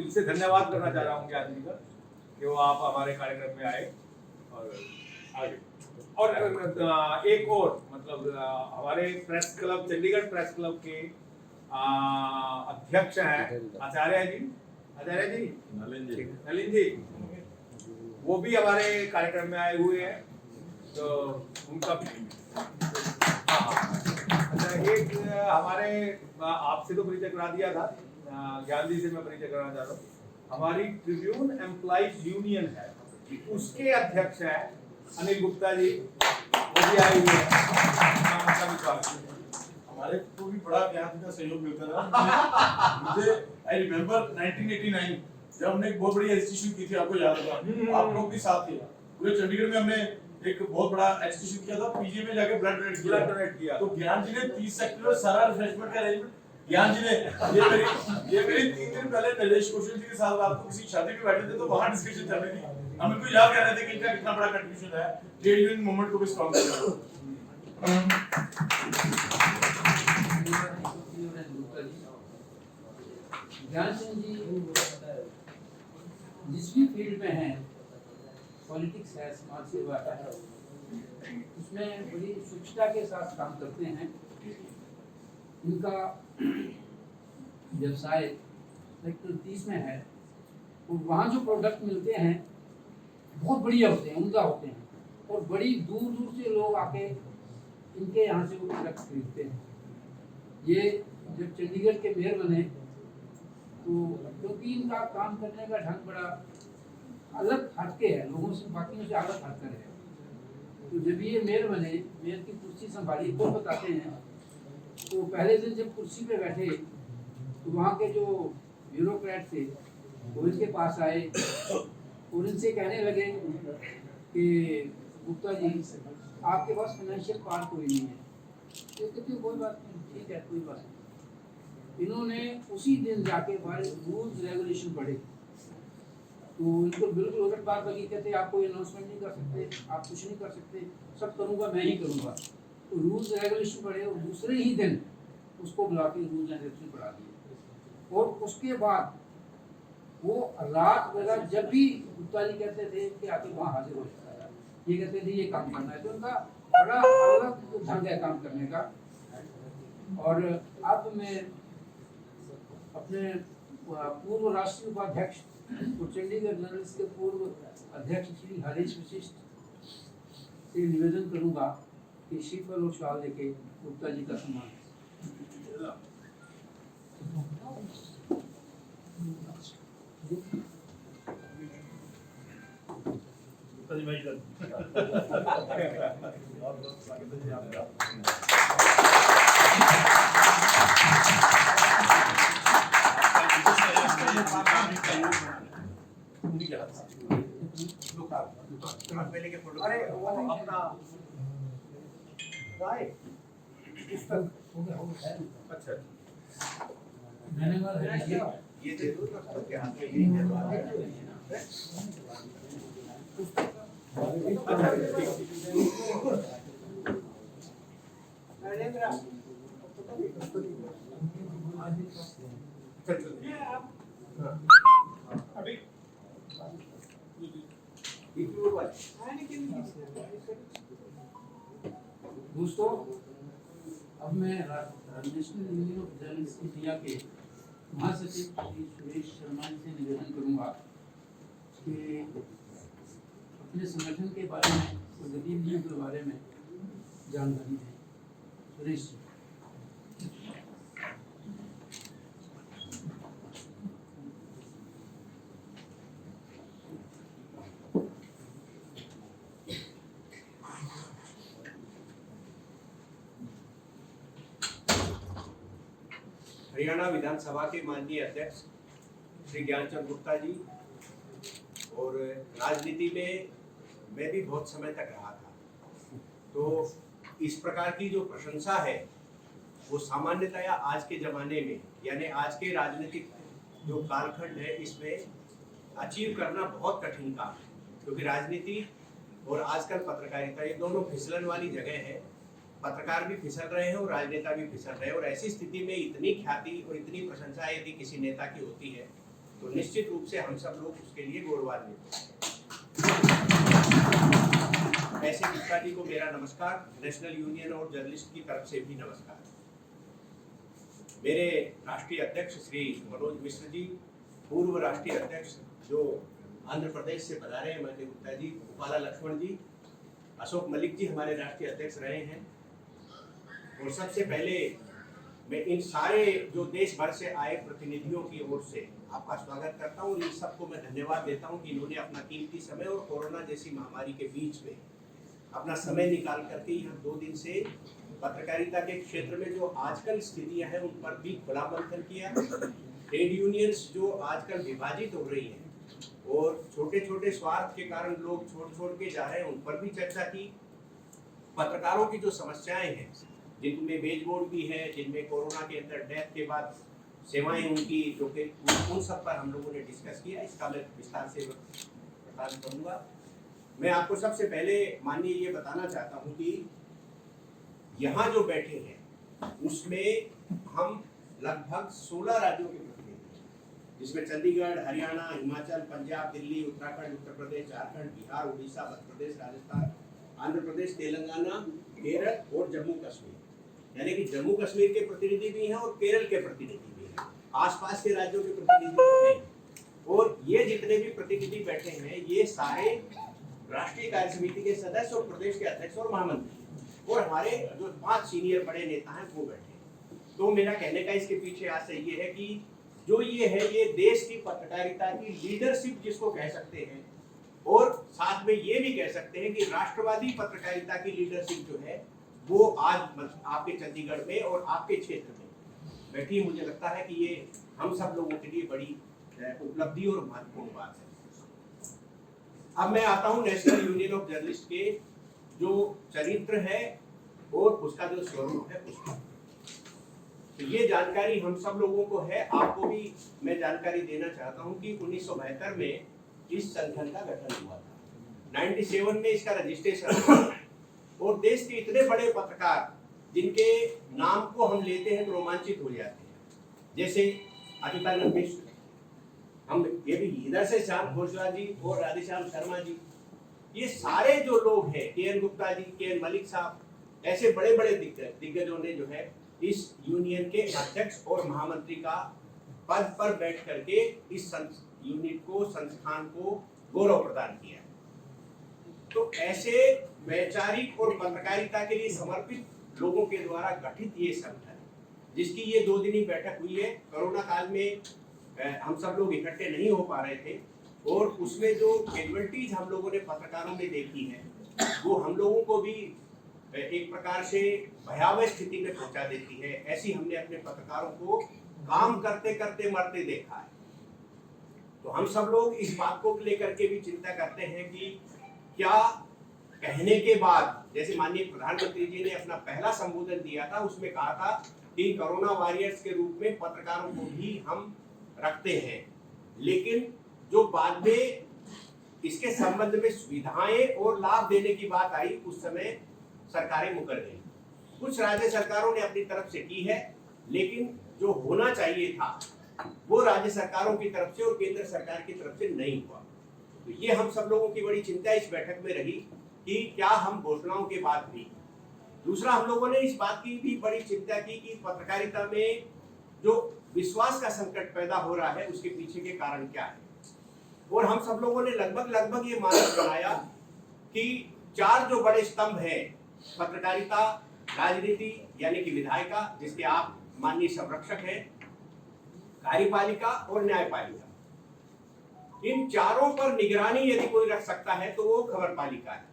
दिल से धन्यवाद करना चाह रहा हूँ ज्ञान जी का कि वो आप हमारे कार्यक्रम में आए और आगे। और एक और मतलब हमारे press club, Chandigarh press club के अध्यक्ष हैं आचार्य जी नलिन जी, वो भी हमारे कार्यक्रम में आए हुए हैं, तो उनका एक हमारे आपसे तो परिचय करा दिया था, ज्ञान जी से मैं परिचय कराना चाहता हूँ। हमारी ट्रिब्यून एम्प्लॉइज यूनियन है, उसके अध्यक्ष हैं अनिल गुप्ता जी, वो भी आए हुए हैं। हमारे को भी बड़ा ज्ञान का सहयोग मिलता रहा। मुझे आई रिमेम्बर 1989 जब हमने एक बहुत बड़ी एजुकेशन की थी, आपको याद होगा, आप लोग भी साथ थे। पूरे चंडीगढ़ में हमने एक बहुत बड़ा एजुकेशन किया था, पीजी में जाके ब्लड डोनेट किया। तो ज्ञान जी ने 30 सेक्टर में सारा रिफ्रेशमेंट का अरेंजमेंट, ज्ञान जी ने ये मेरी 3 दिन पहले नरेश कौशल जी के साथ रात को किसी शादी में बैठे थे, तो वहां डिस्कशन चल रही थी। हम इनको याद कर रहे थे कि इनका कितना बड़ा कंट्रीब्यूशन है ट्रेड यूनियन मूवमेंट को भी स्ट्रांग करने ज्ञान सिंह जी जिस भी फील्ड में हैं, पॉलिटिक्स है, समाज सेवा है, उसमें बड़ी सूक्ष्मता के साथ काम करते हैं। इनका व्यवसाय सेक्टर 30 में है और वहाँ जो प्रोडक्ट मिलते हैं बहुत बढ़िया होते हैं, उम्दा होते हैं, और बड़ी दूर दूर से लोग आके इनके यहाँ से वो प्रोडक्ट खरीदते हैं। ये जब चंडीगढ़ के मेयर बने तो क्योंकि इनका काम करने का ढंग बड़ा अलग हटके है, लोगों से बाकियों से अलग हटकर है, तो जब ये मेयर बने, मेयर की कुर्सी संभाली, तो बताते हैं तो पहले दिन जब कुर्सी पे बैठे तो वहाँ के जो ब्यूरोक्रेट थे वो इनके पास आए और इनसे कहने लगे कि गुप्ता जी आपके पास फाइनेंशियल पार्ट कोई नहीं है। तो कहते कोई बात नहीं, ठीक है कोई बात नहीं। इन्होंने उसी दिन जाके बाहर रूल्स रेगुलेशन पढ़े, तो इनको बिल्कुल उलट बात लगी। कहते आप कोई अनाउंसमेंट नहीं कर सकते, आप कुछ नहीं कर सकते, सब करूँगा मैं ही करूँगा। तो रूल्स रेगुलेशन पढ़े और दूसरे ही दिन उसको बुला के रूल्स एंड रेगुलेशन पढ़ा दिए। और उसके बाद वो रात बेरा जब भी गुप्ता जी कहते थे कि आके वहाँ हाजिर हो जाता है, ये कहते थे ये काम करना है, तो उनका बड़ा अलग ढंग है काम करने का। और अब मैं अपने पूर्व राष्ट्रीय उपाध्यक्ष और चंडीगढ़ जर्नलिस्ट के पूर्व अध्यक्ष श्री हरीश वशिष्ठ से निवेदन करूंगा कि श्रीफल और शाल देके गुप्ता जी का सम्मान। अरे वो अपना अच्छा ये दे दो ना, सबके हाथ में यही है। अभी दोस्तों, अब मैं national union of journalist India के महासचिव श्री सुरेश शर्मा जी से निवेदन करूंगा कि अपने संगठन के बारे में और गतिविधियों के बारे में जानकारी दें। सुरेश जी। हरियाणा विधानसभा के माननीय अध्यक्ष श्री ज्ञानचंद गुप्ता जी, और राजनीति में मैं भी बहुत समय तक रहा था, तो इस प्रकार की जो प्रशंसा है वो सामान्यतया आज के ज़माने में, यानी आज के राजनीतिक जो कालखंड है, इसमें अचीव करना बहुत कठिन काम है, क्योंकि राजनीति और आजकल पत्रकारिता ये दोनों फिसलन वाली जगह है। पत्रकार भी फिसल रहे हैं और राजनेता भी फिसल रहे हैं, और ऐसी स्थिति में इतनी ख्याति और इतनी प्रशंसा यदि किसी नेता की होती है तो निश्चित रूप से हम सब लोग उसके लिए गौरवान्वित हैं। ऐसे गुप्ता जी को मेरा नमस्कार, नेशनल यूनियन और जर्नलिस्ट की तरफ से भी नमस्कार। मेरे राष्ट्रीय अध्यक्ष श्री मनोज मिश्र जी, पूर्व राष्ट्रीय अध्यक्ष जो आंध्र प्रदेश से पधारे हैं माननीय गुप्ता जी, गोपाला लक्ष्मण जी, अशोक मलिक जी हमारे राष्ट्रीय अध्यक्ष रहे हैं। और सबसे पहले मैं इन सारे जो देश भर से आए प्रतिनिधियों की ओर से आपका स्वागत करता हूँ। इन सबको मैं धन्यवाद देता हूँ कि इन्होंने अपना कीमती समय और कोरोना जैसी महामारी के बीच में अपना समय निकाल करके यहाँ 2 दिन से पत्रकारिता के क्षेत्र में जो आजकल स्थितियां हैं उन पर भी खुला मंथन किया। ट्रेड यूनियंस जो आजकल विभाजित हो रही हैं और छोटे छोटे स्वार्थ के कारण लोग छोड़ के जा रहे हैं, उन पर भी चर्चा की। पत्रकारों की जो समस्याएं हैं, जिनमें वेज बोर्ड भी है, जिनमें कोरोना के अंदर डेथ के बाद सेवाएं उनकी जो कि उन सब पर हम लोगों ने डिस्कस किया। इसका मैं विस्तार से प्रदान करूंगा। मैं आपको सबसे पहले माननीय ये बताना चाहता हूं कि यहाँ जो बैठे हैं उसमें हम लगभग 16 राज्यों के प्रतिनिधि हैं, जिसमें चंडीगढ़, हरियाणा, हिमाचल, पंजाब, दिल्ली, उत्तराखंड, उत्तर प्रदेश, झारखंड, बिहार, उड़ीसा, मध्य प्रदेश, राजस्थान, आंध्र प्रदेश, तेलंगाना, केरल और जम्मू कश्मीर। यानी कि जम्मू कश्मीर के प्रतिनिधि भी हैं और केरल के प्रतिनिधि भी हैं, आसपास के राज्यों के प्रतिनिधि भी हैं। और ये जितने भी प्रतिनिधि बैठे हैं ये सारे राष्ट्रीय कार्य समिति के सदस्य और प्रदेश के अध्यक्ष और महामंत्री और हमारे जो 5 सीनियर बड़े नेता हैं वो बैठे हैं। तो मेरा कहने का इसके पीछे आशय ये है कि जो ये है ये देश की पत्रकारिता की लीडरशिप जिसको कह सकते हैं, और साथ में ये भी कह सकते हैं कि राष्ट्रवादी पत्रकारिता की लीडरशिप जो है वो आज आपके चंडीगढ़ में और आपके क्षेत्र में बैठी है। मुझे लगता है कि ये हम सब लोगों के लिए बड़ी उपलब्धि और महत्वपूर्ण बात है। अब मैं आता हूं नेशनल यूनियन ऑफ जर्नलिस्ट के जो चरित्र है और उसका जो स्वरूप है उसका। तो ये जानकारी हम सब लोगों को है, आपको भी मैं जानकारी देना चाहता हूं कि 1972 में इस संगठन का गठन हुआ था, 97 में इसका रजिस्ट्रेशन हुआ और देश के इतने बड़े पत्रकार जिनके नाम को हम लेते हैं तो रोमांचित हो जाते हैं, जैसे अच्युतानंद मिश्र, हम ये भी इधर से श्याम घोषला जी और राधेश्याम शर्मा जी, ये सारे जो लोग हैं, के.एन. गुप्ता जी, के.एन. मलिक साहब, ऐसे बड़े बड़े दिग्गजों ने जो है इस यूनियन के अध्यक्ष और महामंत्री का पद पर बैठ करके इस यूनिट को, संस्थान को गौरव प्रदान किया। तो ऐसे वैचारिक और पत्रकारिता के लिए समर्पित लोगों के द्वारा गठित ये संगठन, जिसकी ये 2 दिनी बैठक हुई है। कोरोना काल में हम सब लोग इकट्ठे नहीं हो पा रहे थे और उसमें जो कैजुअलिटीज हम लोगों ने पत्रकारों में देखी है वो हम लोगों को भी एक प्रकार से भयावह स्थिति में पहुंचा देती है। ऐसी हमने अपने पत्रकारों को काम करते करते मरते देखा है। तो हम सब लोग इस बात को लेकर के भी चिंता करते हैं कि क्या कहने के बाद, जैसे माननीय प्रधानमंत्री जी ने अपना पहला संबोधन दिया था उसमें कहा था कि कोरोना वॉरियर्स के रूप में पत्रकारों को भी हम रखते हैं, लेकिन जो बाद में इसके संबंध में सुविधाएं और लाभ देने की बात आई उस समय सरकारें मुकर गई। कुछ राज्य सरकारों ने अपनी तरफ से की है, लेकिन जो होना चाहिए था वो राज्य सरकारों की तरफ से और केंद्र सरकार की तरफ से नहीं हुआ। तो ये हम सब लोगों की बड़ी चिंता इस बैठक में रही कि क्या हम घोषणाओं के बाद भी। दूसरा, हम लोगों ने इस बात की भी बड़ी चिंता की कि पत्रकारिता में जो विश्वास का संकट पैदा हो रहा है उसके पीछे के कारण क्या है। और हम सब लोगों ने लगभग ये मानक बनाया कि 4 जो बड़े स्तंभ हैं, पत्रकारिता, राजनीति यानी कि विधायिका जिसके आप माननीय संरक्षक हैं, कार्यपालिका और न्यायपालिका, इन चारों पर निगरानी यदि कोई रख सकता है तो वो खबरपालिका है।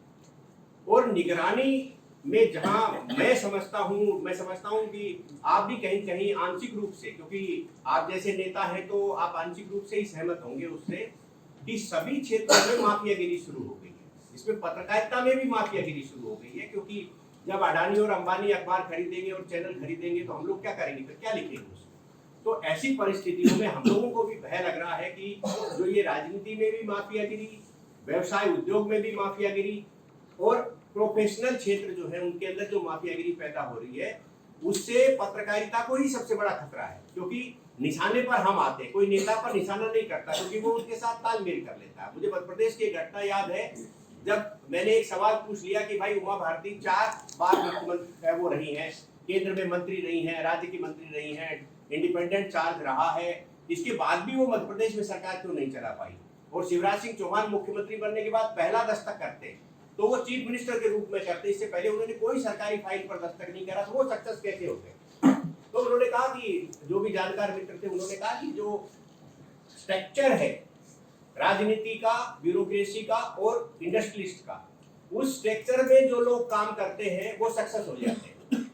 और निगरानी में जहां मैं समझता हूं कि आप भी कहीं कहीं आंशिक रूप से, क्योंकि आप जैसे नेता हैं तो आप आंशिक रूप से ही सहमत होंगे उससे, कि सभी क्षेत्रों में माफियागिरी शुरू हो गई है। इसमें पत्रकारिता में भी माफियागिरी शुरू हो गई है, क्योंकि जब अडानी और अंबानी अखबार खरीदेंगे और चैनल खरीदेंगे तो हम लोग क्या करेंगे, फिर क्या लिखेंगे उसमें। तो ऐसी परिस्थितियों में हम लोगों को भी भय लग रहा है कि जो ये राजनीति में भी माफियागिरी, व्यवसाय उद्योग में भी माफियागिरी और प्रोफेशनल क्षेत्र जो है उनके अंदर जो माफियागिरी पैदा हो रही है, उससे पत्रकारिता को ही सबसे बड़ा खतरा है, क्योंकि निशाने पर हम आते हैं, कोई नेता पर निशाना नहीं करता क्योंकि वो उसके साथ तालमेल कर लेता है। मुझे मध्य प्रदेश की एक घटना याद है, जब मैंने एक सवाल पूछ लिया कि भाई उमा भारती 4 बार मुख्यमंत्री वो रही हैं, केंद्र में मंत्री रही हैं, राज्य की मंत्री रही हैं, इंडिपेंडेंट चार्ज रहा है, इसके बाद भी वो मध्य प्रदेश में सरकार क्यों नहीं चला पाई? और शिवराज सिंह चौहान मुख्यमंत्री बनने के बाद पहला दस्तक करते तो वो चीफ मिनिस्टर के रूप में करते, इससे पहले उन्होंने कोई सरकारी फाइल पर दस्तक नहीं करा, तो वो सक्सेस कैसे होते? तो उन्होंने कहा कि जो भी जानकार मित्र थे उन्होंने कहा कि जो स्ट्रक्चर है राजनीति का, ब्यूरोक्रेसी का और इंडस्ट्रियलिस्ट का, उस स्ट्रक्चर में जो लोग काम करते हैं वो सक्सेस हो जाते हैं।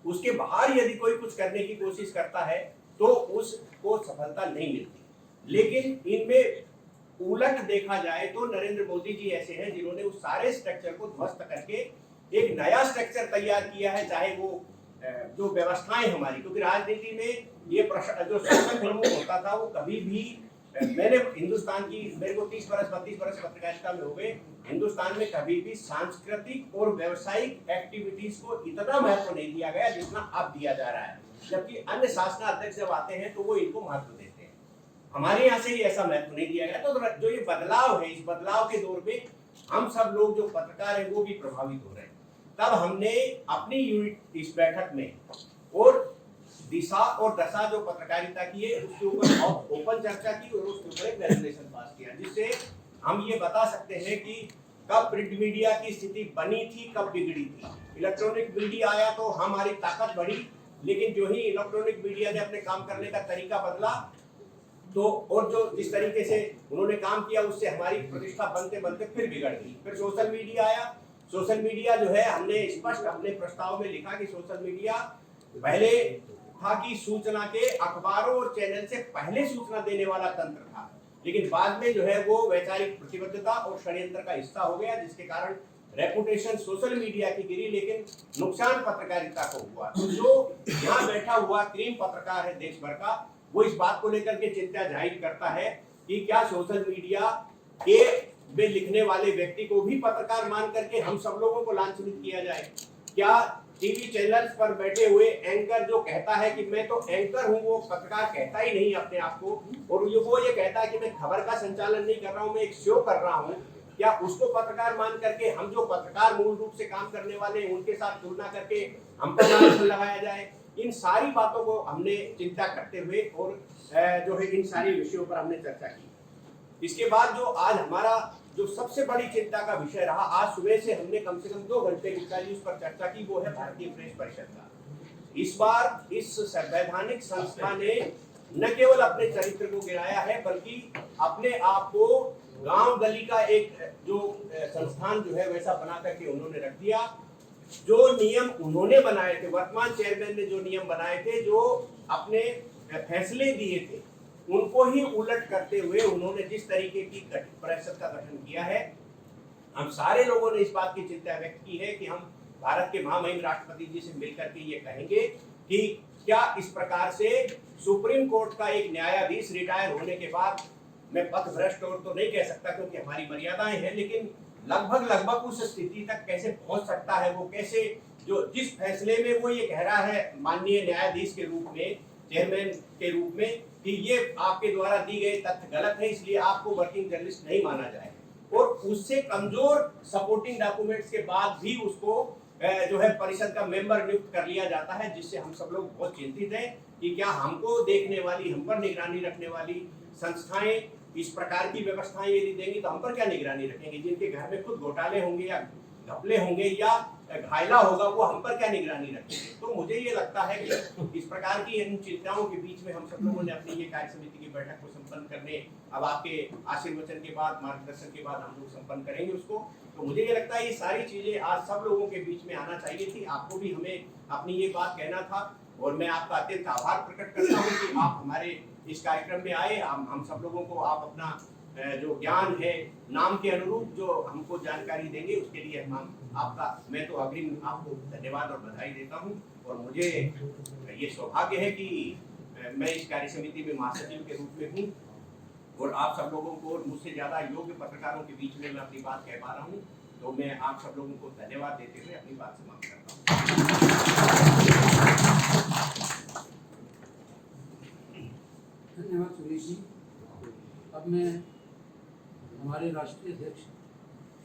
उसके बाहर यदि कोई कुछ करने की कोशिश करता है तो उसको सफलता नहीं मिलती। लेकिन इनमें उलट देखा जाए तो नरेंद्र मोदी जी ऐसे हैं जिन्होंने उस सारे स्ट्रक्चर को ध्वस्त करके एक नया स्ट्रक्चर तैयार किया है, चाहे वो जो व्यवस्थाएं हमारी, क्योंकि राजनीति में ये जो शासन प्रमुख होता था वो कभी भी, मैंने हिंदुस्तान की, मेरे को 30 बरस 32 बरस पत्रकारिता में हो गए, हिंदुस्तान में कभी भी सांस्कृतिक और व्यवसायिक एक्टिविटीज को इतना महत्व नहीं दिया गया जितना अब दिया जा रहा है, जबकि अन्य शासनाध्यक्ष जब आते हैं तो वो इनको महत्व देते हैं। हमारे यहाँ से ही ऐसा महत्व नहीं दिया गया। तो जो ये बदलाव है, इस बदलाव के दौर में हम सब लोग जो पत्रकार हैं वो भी प्रभावित हो रहे हैं। तब हमने अपनी यूनिट इस बैठक में और दिशा और दशा जो पत्रकारिता की है उसके ऊपर ओपन चर्चा की और उसके ऊपर एक रेजोल्यूशन पास किया, जिससे हम ये बता सकते हैं कि कब प्रिंट मीडिया की स्थिति बनी थी, कब बिगड़ी थी। इलेक्ट्रॉनिक मीडिया आया तो हमारी ताकत बढ़ी, लेकिन जो ही इलेक्ट्रॉनिक मीडिया ने अपने काम करने का तरीका बदला तो, और जो जिस तरीके से उन्होंने काम किया उससे हमारी प्रतिष्ठा बनते बनते फिर बिगड़ गई। फिर सोशल मीडिया आया। सोशल मीडिया जो है, हमने स्पष्ट अपने प्रस्ताव में लिखा कि सोशल मीडिया पहले था कि सूचना के अखबारों और चैनल से पहले सूचना देने वाला तंत्र था, लेकिन बाद में जो है वो वैचारिक प्रतिबद्धता और षड्यंत्र का हिस्सा हो गया, जिसके कारण रेपुटेशन सोशल मीडिया की गिरी, लेकिन नुकसान पत्रकारिता को हुआ। तो जो यहाँ बैठा हुआ क्रीम पत्रकार है देश भर का, वो इस बात को लेकर के चिंता जाहिर करता है कि क्या सोशल मीडिया के में लिखने वाले व्यक्ति को भी पत्रकार मान करके हम सब लोगों को लांछनित किया जाए? क्या टीवी चैनल्स पर बैठे हुए एंकर जो कहता है कि मैं तो एंकर हूं, वो पत्रकार कहता ही नहीं अपने आप को, और वो ये कहता है कि मैं खबर का संचालन नहीं कर रहा हूं, मैं एक शो कर रहा हूं, क्या उसको पत्रकार मान करके हम जो पत्रकार मूल रूप से काम करने वाले हैं उनके साथ तुलना करके हम पर आरोप लगाया जाए? इन सारी बातों को हमने चिंता करते हुए और जो है इन सारी विषयों पर हमने चर्चा की। इसके बाद जो आज हमारा जो सबसे बड़ी चिंता का विषय रहा, आज सुबह से हमने कम से कम 2 घंटे गुप्ता जी उस पर चर्चा की, वो है भारतीय प्रेस परिषद का। इस बार इस संवैधानिक संस्था ने न केवल अपने चरित्र को गिराया है, बल्कि अपने आप को गांव गली का एक जो संस्थान जो है वैसा बना करके उन्होंने रख दिया। जो नियम उन्होंने बनाए थे, वर्तमान चेयरमैन ने जो नियम बनाए थे, जो अपने फैसले दिए थे, उनको ही उलट करते हुए उन्होंने जिस तरीके की परिषद का गठन किया है, हम सारे लोगों ने इस बात की चिंता व्यक्त की है कि हम भारत के महामहिम राष्ट्रपति जी से मिलकर के ये कहेंगे कि क्या इस प्रकार से सुप्रीम कोर्ट का एक न्यायाधीश रिटायर होने के बाद, मैं पथभ्रष्ट और तो नहीं कह सकता क्योंकि हमारी मर्यादाएं हैं, लेकिन लगभग उस स्थिति तक कैसे पहुंच सकता है, वो कैसे, जो जिस फैसले में वो ये कह रहा है माननीय न्यायाधीश के रूप में, चेयरमैन के रूप में, कि ये आपके द्वारा दी गए तथ्य गलत है, इसलिए आपको वर्किंग जर्नलिस्ट नहीं माना जाए, और उससे कमजोर सपोर्टिंग डॉक्यूमेंट्स के बाद भी उसको जो है परिषद का मेंबर नियुक्त कर लिया जाता है, जिससे हम सब लोग बहुत चिंतित हैं कि क्या हमको देखने वाली, हम पर निगरानी रखने वाली संस्थाएं इस प्रकार की व्यवस्थाएं यदि देंगी तो हम पर क्या निगरानी रखेंगे? जिनके घर में खुद घोटाले होंगे या घपले होंगे या घायला होगा, वो हम पर क्या निगरानी रखेंगे? तो मुझे ये लगता है कि इस प्रकार की इन चिंताओं के बीच में हम सब लोगों ने अपनी ये कार्य समिति की बैठक को संपन्न करने, अब आपके आशीर्वचन के बाद, मार्गदर्शन के बाद हम लोग संपन्न करेंगे उसको। तो मुझे ये लगता है ये सारी चीजें आज सब लोगों के बीच में आना चाहिए थी, आपको भी हमें अपनी ये बात कहना था, और मैं आपका अत्यंत आभार प्रकट करता हूँ कि आप हमारे इस कार्यक्रम में आए। हम सब लोगों को आप अपना जो ज्ञान है, नाम के अनुरूप जो हमको जानकारी देंगे, उसके लिए मैं तो अग्रिम आपको धन्यवाद और बधाई देता हूं। और मुझे ये सौभाग्य है कि मैं इस कार्य समिति में महासचिव के रूप में हूं और आप सब लोगों को, मुझसे ज्यादा योग्य पत्रकारों के बीच में मैं अपनी बात कह पा रहा हूं। तो मैं आप सब लोगों को धन्यवाद देते हुए अपनी बात समाप्त करता हूं। मैं हमारे राष्ट्रीय अध्यक्ष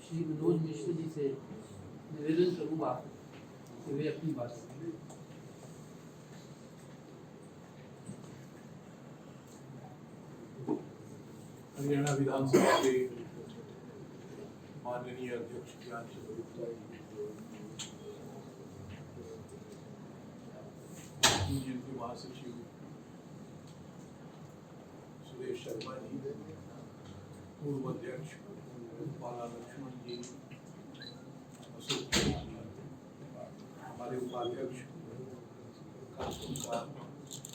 श्री मनोज मिश्र जी से निवेदन करूंगा कि वे अपनी बात करें। हरियाणा विधानसभा के माननीय अध्यक्ष ज्ञानचंद गुप्ता जी, यूनियन के महासचिव सुरेश शर्मा जी, पूर्व अध्यक्ष बाला लक्ष्मण जी, अशोक जी, हमारे उपाध्यक्ष कार्यक्रम का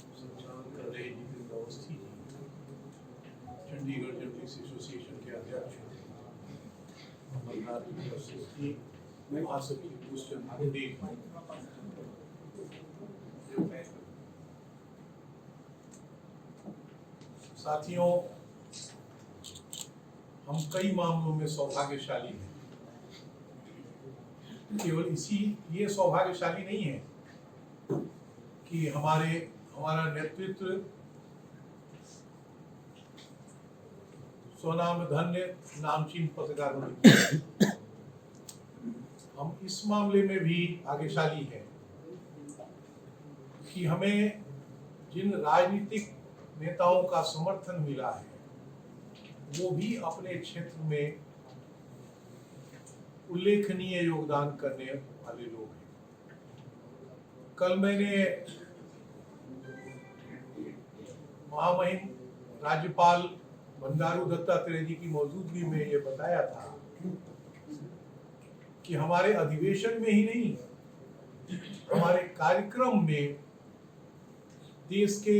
संचालन कर रहे जितेंद्र अवस्थी जी, चंडीगढ़ जर्नलिस्ट एसोसिएशन के अध्यक्ष अमरनाथ यूनिवर्सिटी महासचिव दुष्यंत देव, साथियों, हम कई मामलों में सौभाग्यशाली हैं। केवल इसी ये सौभाग्यशाली नहीं है कि हमारा नेतृत्व स्वनाम धन्य नामचीन पत्रकारों ने किया। हम इस मामले में भी भाग्यशाली हैं कि हमें जिन राजनीतिक नेताओं का समर्थन मिला है वो भी अपने क्षेत्र में उल्लेखनीय योगदान करने वाले लोग हैं। कल मैंने महामहिम राज्यपाल बंडारू दत्तात्रेय जी की मौजूदगी में ये बताया था कि हमारे अधिवेशन में ही नहीं, हमारे कार्यक्रम में देश के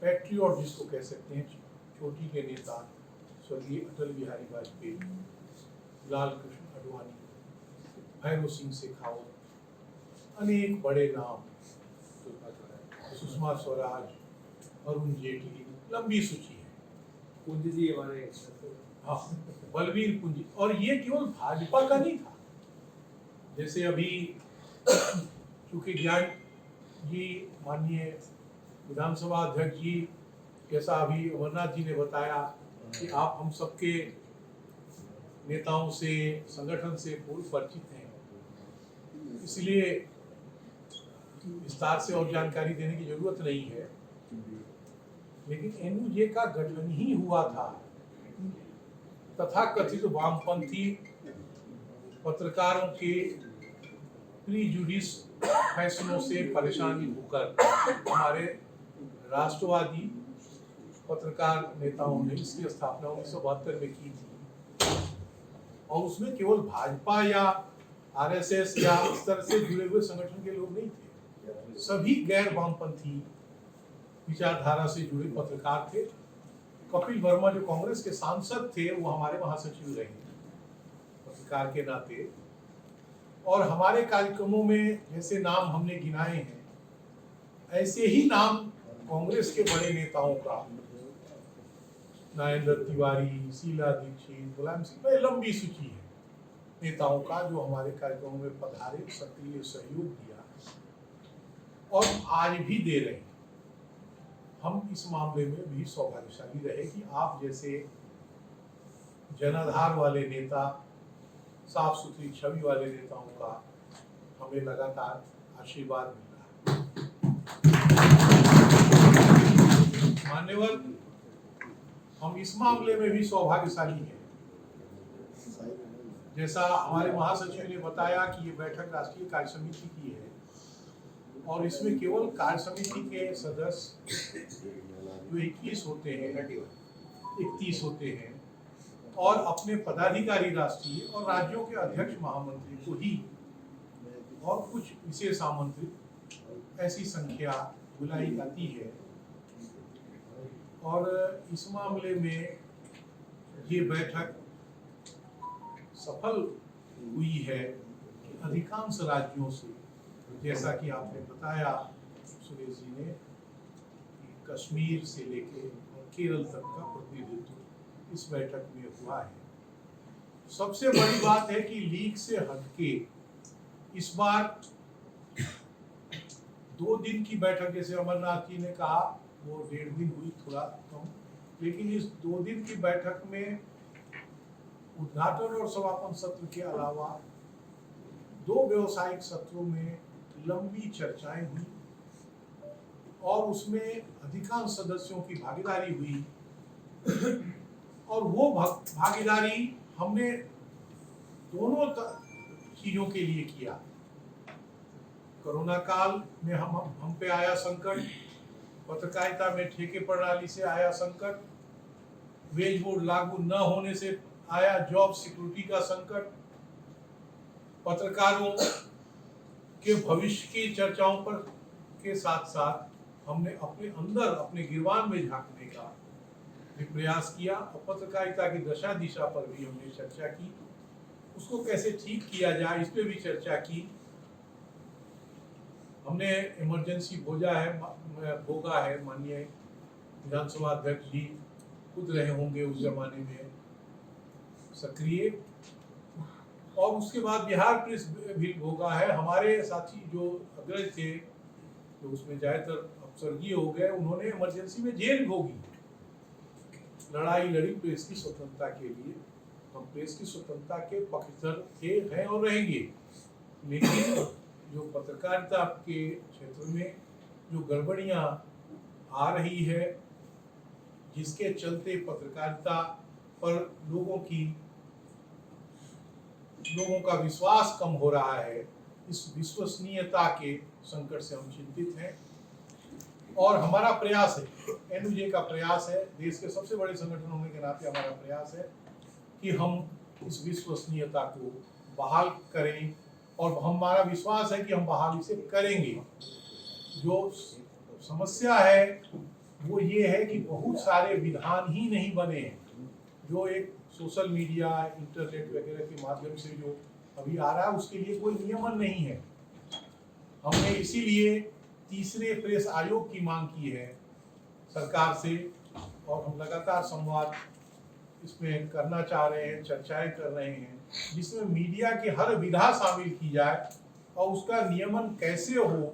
पैट्रियट जिसको कह सकते हैं, चोटी के नेता स्वर्गीय अटल बिहारी वाजपेयी, लाल कृष्ण आडवाणी, भैरव सिंह शेखावत, अनेक बड़े नाम, सुषमा स्वराज, अरुण जेटली, लंबी सूची है। पूंजी जी हमारे, हाँ, बलवीर पूंजी। और ये केवल भाजपा का नहीं था, जैसे अभी चूंकि ज्ञान जी माननीय विधानसभा अध्यक्ष जी, जैसा अभी अमरनाथ जी ने बताया कि आप हम सबके नेताओं से, संगठन से पूर्व परिचित हैं, इसलिए विस्तार से और जानकारी देने की जरूरत नहीं है। लेकिन एनयूजे का गठन ही हुआ था तथाकथित वामपंथी पत्रकारों के प्रीजुडिस फैसलों से परेशानी होकर हमारे राष्ट्रवादी पत्रकार नेताओं ने इसकी स्थापना 1972 में की थी। और उसमें केवल भाजपा या आरएसएस या इस तरह से जुड़े हुए संगठन के लोग नहीं थे, सभी गैर वामपंथी विचारधारा से जुड़े पत्रकार थे। कपिल वर्मा जो कांग्रेस के सांसद थे वो हमारे महासचिव रहे पत्रकार के नाते। और हमारे कार्यक्रमों में जैसे नाम हमने गिनाए हैं, ऐसे ही नाम कांग्रेस के बड़े नेताओं का, नरेंद्र तिवारी, शीला दीक्षित, मुलायम सिंह, लंबी सूची है नेताओं का जो हमारे कार्यक्रमों में पधारे, सक्रिय सहयोग दिया और आज भी दे रहे हैं। हम इस मामले में भी सौभाग्यशाली रहे कि आप जैसे जनाधार वाले नेता, साफ सुथरी छवि वाले नेताओं का हमें लगातार आशीर्वाद मिल रहा है। मान्यवर, हम इस मामले में भी सौभाग्यशाली हैं। जैसा हमारे महासचिव ने बताया कि ये बैठक राष्ट्रीय कार्य समिति की है और इसमें केवल कार्य समिति के सदस्य जो 21 होते हैं, 31 होते हैं और अपने पदाधिकारी राष्ट्रीय और राज्यों के अध्यक्ष महामंत्री को ही और कुछ विशेष आमंत्रित, ऐसी संख्या बुलाई जाती है। और इस मामले में ये बैठक सफल हुई है कि अधिकांश राज्यों से, जैसा कि आपने बताया सुरेश जी ने, कश्मीर से लेके केरल तक का प्रतिनिधित्व इस बैठक में हुआ है। सबसे बड़ी बात है कि लीग से हटके इस बार 2 दिन की बैठक, जैसे अमरनाथ जी ने कहा वो 1.5 दिन हुई, थोड़ा कम, लेकिन इस 2 दिन की बैठक में उद्घाटन और समापन सत्र के अलावा 2 व्यावसायिक सत्रों में लंबी चर्चाएं हुई और उसमें अधिकांश सदस्यों की भागीदारी हुई और वो भागीदारी हमने दोनों चीजों के लिए किया। कोरोना काल में हम पे आया संकट, पत्रकारिता में ठेके प्रणाली से आया संकट, वेज बोर्ड लागू न होने से आया जॉब सिक्योरिटी का संकट, पत्रकारों के भविष्य की चर्चाओं पर के साथ साथ हमने अपने अंदर अपने गिरबान में झांकने का भी प्रयास किया और पत्रकारिता की दशा दिशा पर भी हमने चर्चा की। उसको कैसे ठीक किया जाए इस पे भी चर्चा की। हमने इमरजेंसी भोगा है माननीय विधानसभा अध्यक्ष जी खुद रहे होंगे उस जमाने में सक्रिय, और उसके बाद बिहार पुलिस भी भोगा है। हमारे साथी जो अग्रज थे तो उसमें ज्यादातर अफसरगी हो गए, उन्होंने इमरजेंसी में जेल भोगी, लड़ाई लड़ी प्रेस की स्वतंत्रता के लिए। हम प्रेस की स्वतंत्रता के पक्षधर थे, हैं और रहेंगे, लेकिन जो पत्रकारिता के क्षेत्र में जो गड़बड़ियां आ रही है, जिसके चलते पत्रकारिता पर लोगों का विश्वास कम हो रहा है, इस विश्वसनीयता के संकट से हम चिंतित हैं। और हमारा प्रयास है, एनयूजे का प्रयास है, देश के सबसे बड़े संगठन होने के नाते हमारा प्रयास है कि हम इस विश्वसनीयता को बहाल करें, और हमारा विश्वास है कि हम बहाल इसे करेंगे। जो समस्या है वो ये है कि बहुत सारे विधान ही नहीं बने हैं, जो एक सोशल मीडिया इंटरनेट वगैरह के माध्यम से जो अभी आ रहा है उसके लिए कोई नियमन नहीं है। हमने इसीलिए तीसरे प्रेस आयोग की मांग की है सरकार से, और हम लगातार संवाद इसमें करना चाह रहे हैं, चर्चाएं कर रहे हैं, जिसमें मीडिया की हर विधा शामिल की जाए और उसका नियमन कैसे हो,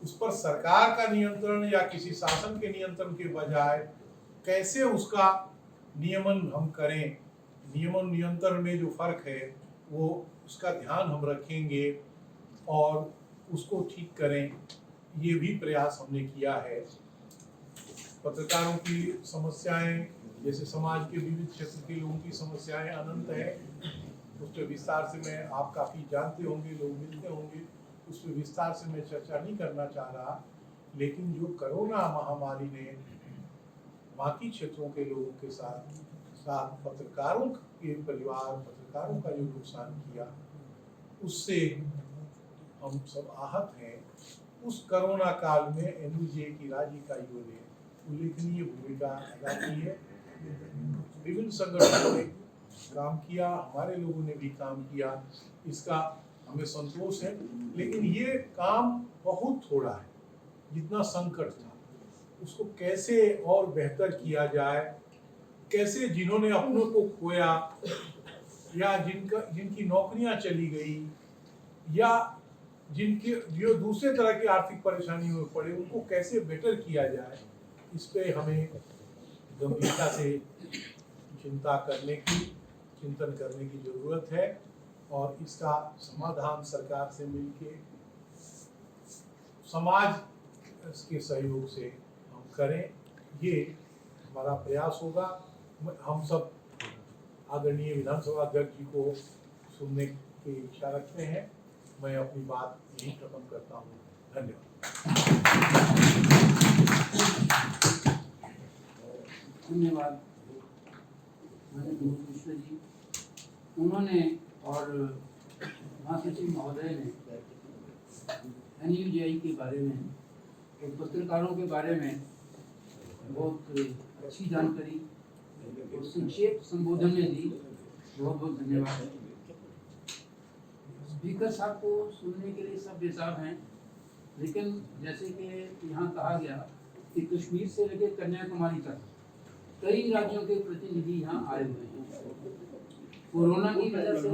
उस पर सरकार का नियंत्रण या किसी शासन के नियंत्रण के बजाय कैसे उसका नियमन हम करें। नियमन नियंत्रण में जो फर्क है वो उसका ध्यान हम रखेंगे और उसको ठीक करें, ये भी प्रयास हमने किया है। पत्रकारों की समस्याएं, जैसे समाज के विविध क्षेत्र के लोगों की समस्याएं अनंत है, उस पर विस्तार से मैं आप काफ़ी जानते होंगे, लोग मिलते होंगे, उस पर विस्तार से मैं चर्चा नहीं करना चाह रहा। लेकिन जो कोरोना महामारी ने बाकी क्षेत्रों के लोगों के साथ साथ पत्रकारों के परिवार, पत्रकारों का जो नुकसान किया, उससे हम सब आहत हैं। उस कोरोना काल में एनयूजे की राज्य इकाइयों ने उल्लेखनीय भूमिका अदा की है। विभिन्न संगठनों ने काम किया, हमारे लोगों ने भी काम किया, इसका हमें संतोष है। लेकिन ये काम बहुत थोड़ा है, जितना संकट था उसको कैसे और बेहतर किया जाए, कैसे जिन्होंने अपनों को खोया या जिनकी नौकरियां चली गई या जो दूसरे तरह की आर्थिक परेशानियों में पड़े, उनको कैसे बेटर किया जाए, इस पे हमें गंभीरता से चिंतन करने की जरूरत है। और इसका समाधान सरकार से मिलके समाज के सहयोग से हम करें, ये हमारा प्रयास होगा। हम सब आदरणीय विधानसभा अध्यक्ष जी को सुनने की इच्छा रखते हैं। मैं अपनी बात यहीं खत्म करता हूँ। धन्यवाद। धन्यवाद माननीय मिश्र जी, उन्होंने और महासचिव महोदय ने एनयूजेआई के बारे में और पत्रकारों के बारे में बहुत अच्छी जानकारी और संक्षेप संबोधन में दी। बहुत बहुत धन्यवाद। स्पीकर साहब को सुनने के लिए सब बेसाब हैं, लेकिन जैसे कि यहाँ कहा गया कि कश्मीर से लेकर कन्याकुमारी तक कई राज्यों के प्रतिनिधि यहाँ आए हुए हैं। कोरोना की वजह से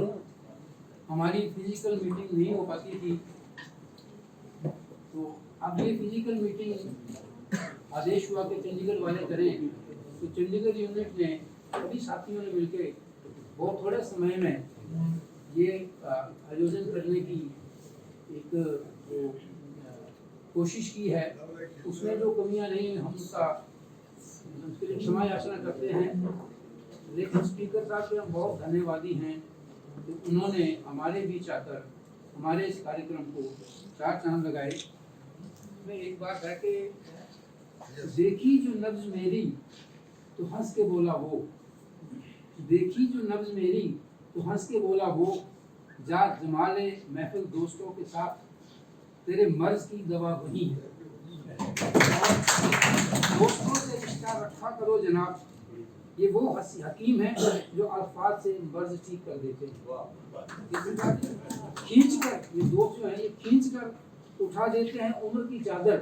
हमारी फिजिकल मीटिंग नहीं हो पाती थी, तो अब ये फिजिकल मीटिंग आदेश हुआ कि चंडीगढ़ वाले करें, तो चंडीगढ़ यूनिट ने सभी साथियों ने मिलकर बहुत थोड़े समय में ये आयोजन करने की एक कोशिश की है। उसमें जो कमियां रही हम उसका उसके लिए क्षमा याचना करते हैं, लेकिन स्पीकर साहब के हम बहुत धन्यवादी हैं कि उन्होंने हमारे बीच आकर हमारे इस कार्यक्रम को चार चांद लगाए। मैं एक बात है कि देखी जो नब्ज मेरी तो हंस के बोला वो, देखी जो नब्ज मेरी तो हंस के बोला वो, जा जमाले महफिल दोस्तों के साथ तेरे मर्ज की दवा वही है। दोस्तों से रिश्ता रखा करो जनाब, ये वो हकीम है जो अल्फाज से मर्ज ठीक कर देते हैं। खींच कर ये दोस्त जो है ये खींच कर उठा देते हैं उम्र की चादर,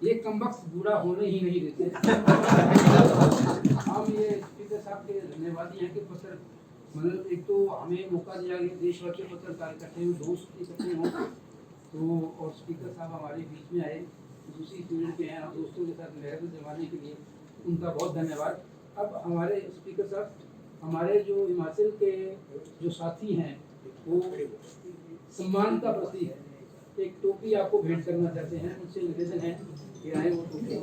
ये कमबख्त बूढ़ा होने ही नहीं देते। हम ये स्पीकर साहब के धन्यवादी हैं कि पत्र मतलब एक तो हमें मौका दिया गया देशभर के पत्रकार इकट्ठे हुए दोस्त इकट्ठे हों तो, और स्पीकर साहब हमारे बीच में आए, दूसरी फील्ड के हैं, दोस्तों के साथ लहर जमाने के लिए उनका बहुत धन्यवाद। अब हमारे स्पीकर साहब हमारे जो हिमाचल के जो साथी हैं वो सम्मान का प्रतीक एक टोपी आपको भेंट करना चाहते हैं, उनसे निवेदन है कि आए वो टोपी।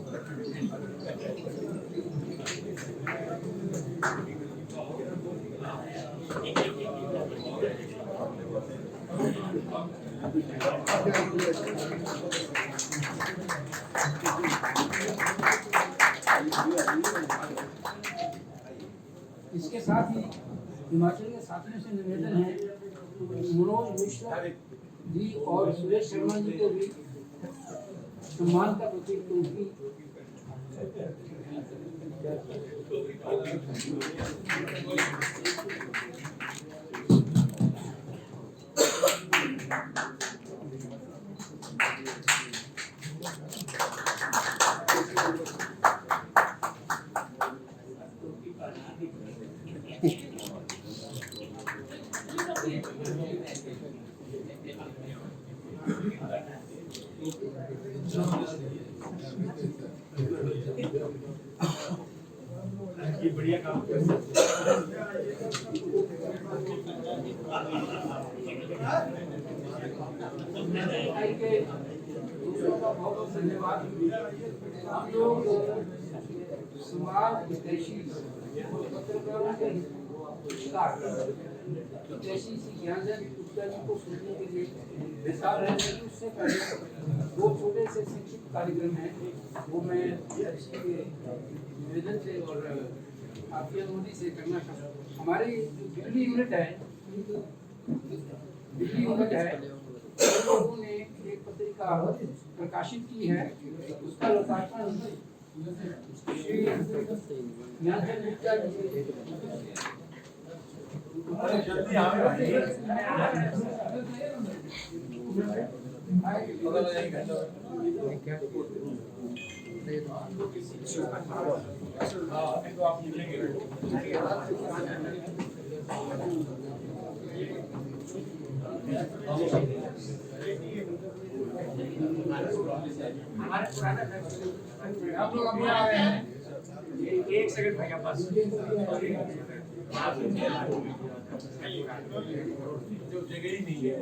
इसके साथ ही हिमाचल के साथियों से निवेदन है मनोज मिश्रा जी और सुरेश शर्मा जी को भी सम्मान का प्रतीक टोपी ये बढ़िया काम कर धन्यवाद। हम लोग समाज हितैषी पत्रकारों के हितैषी श्री ज्ञानचंद गुप्ता जी को सुनने के लिए विचार रहे थे। उससे पहले दो छोटे से संक्षिप्त कार्यक्रम हैं, वो मैं इसी के निवेदन से और आपकी अनुमति से करना चाहता हूँ। हमारे जो दिल्ली यूनिट है लोगों ने एक पत्रिका प्रकाशित की है, उसका लोकार्पण श्री ज्ञानचंद गुप्ता जी जल्दी आवे आप मिलेंगे आप लोग अभी आ रहे हैं। एक सेकंड भाई आप पास जो जगह ही नहीं है।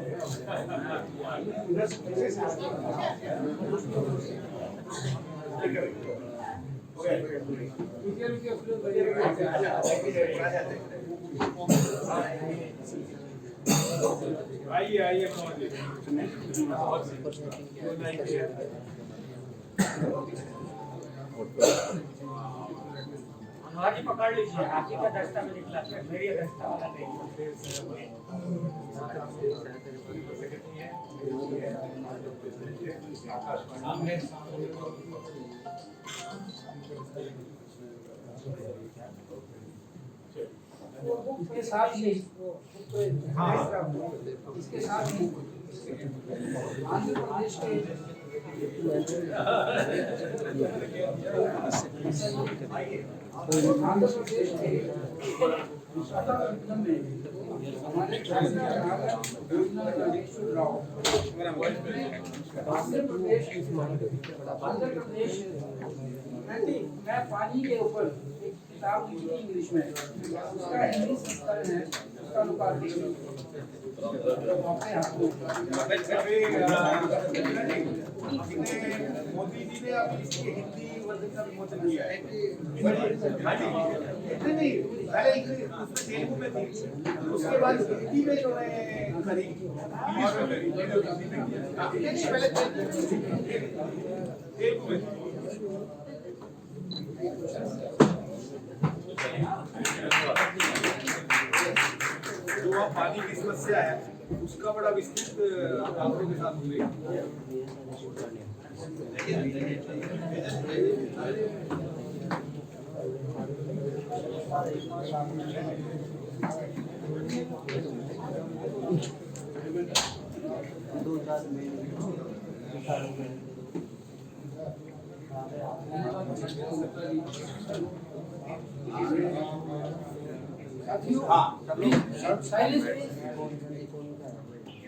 आइए आइए हमारी पकड़ लीजिए, आप ही का दस्ता में निकला है, मेरी दस्ता वाला नहीं। इसके साथ ही आंध्र प्रदेश के आंध्र प्रदेश के हमारे आंध्र प्रदेश मैं पानी के ऊपर एक किताब लिखी थी इंग्लिश में, उसका हिंदी संस्करण है, उसका लोकार्पण आपके हाथ में। मोदी जी ने अभी इसकी हिंदी वर्जन का विमोचन किया है। नहीं, पहले उसमें तेलुगु में थी, उसके बाद हिंदी में जो है करी, इंग्लिश में करी, पहले तेलुगु में थी। जो वहाँ पानी की समस्या है उसका बड़ा विस्तृत आंकड़ों के साथ उल्लेख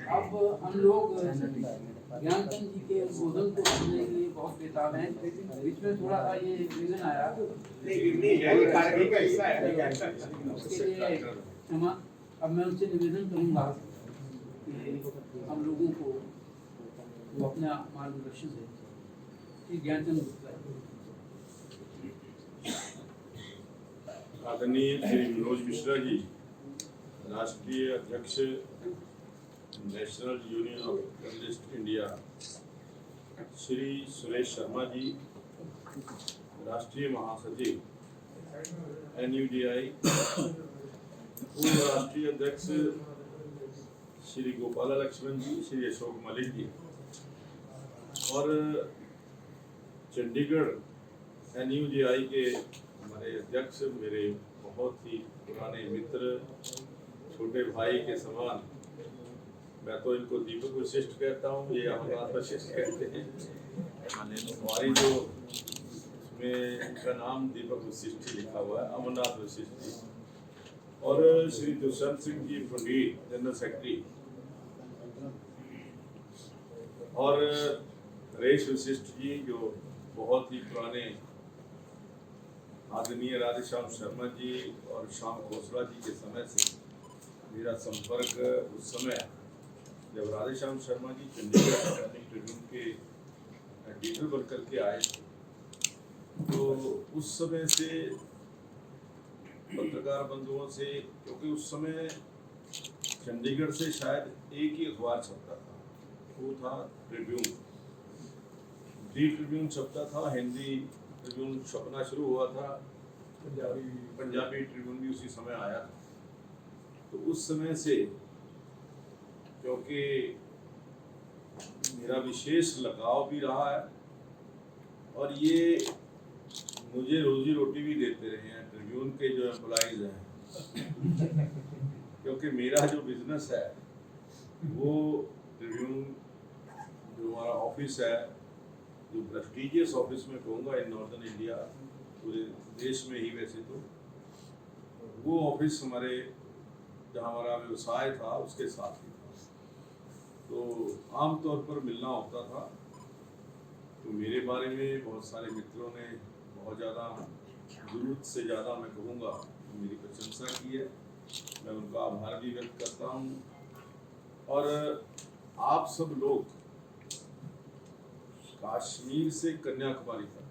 अब हम लोग ज्ञानचंद जी के उद्बोधन को सुनने के लिए बहुत बेताब हैं। बीच में थोड़ा सा ये विघ्न आया, उसके लिए क्षमा। अब मैं उनसे निवेदन करूंगा कि हम लोगों को वो अपना मार्गदर्शन दें। श्री ज्ञानचंद गुप्ता। आदरणीय श्री मनोज मिश्रा जी, राष्ट्रीय अध्यक्ष national union of journalist India, Shri Suresh Sharma ji, राष्ट्रीय महासचिव NUDI, पूर्व राष्ट्रीय अध्यक्ष श्री गोपाला लक्ष्मण जी, श्री अशोक मलिक जी, और चंडीगढ़ NUDI के हमारे अध्यक्ष, मेरे बहुत ही पुराने मित्र, छोटे भाई के समान, मैं तो इनको दीपक वशिष्ठ कहता हूँ, ये अमरनाथ वशिष्ठ कहते हैं। हमारी जो इसमें इनका नाम दीपक वशिष्ठ लिखा हुआ है, अमरनाथ वशिष्ठ जी, और श्री दुष्यंत सिंह जी पंडित, जनरल सेक्रेटरी, और हरेश वशिष्ठ जी जो बहुत ही पुराने, आदरणीय राधेश्याम शर्मा जी और श्याम खोसला जी के समय से मेरा संपर्क, उस समय जब राधेश्याम शर्मा जी चंडीगढ़ ट्रिब्यून के एडिटर बनकर के आए थे, तो उस समय से पत्रकार बंधुओं से, क्योंकि उस समय चंडीगढ़ से शायद एक ही अखबार छपता था, वो था ट्रिब्यून। दी ट्रिब्यून छपता था, हिंदी ट्रिब्यून छपना शुरू हुआ था, पंजाबी ट्रिब्यून भी उसी समय आया था। तो उस समय से, क्योंकि मेरा विशेष लगाव भी रहा है और ये मुझे रोजी रोटी भी देते रहे हैं, ट्रिब्यून के जो एम्प्लॉइज हैं, क्योंकि मेरा जो बिजनेस है वो ट्रिब्यून जो हमारा ऑफिस है, जो प्रेस्टिजियस ऑफिस में कहूँगा इन नॉर्दर्न इंडिया, पूरे देश में ही वैसे तो, वो ऑफिस हमारे जहाँ हमारा व्यवसाय था उसके साथ ही था। तो आमतौर पर मिलना होता था। तो मेरे बारे में बहुत सारे मित्रों ने बहुत ज़्यादा, ज़रूरत से ज़्यादा मैं कहूँगा, मेरी प्रशंसा की है। मैं उनका आभार भी व्यक्त करता हूँ। और आप सब लोग कश्मीर से कन्याकुमारी तक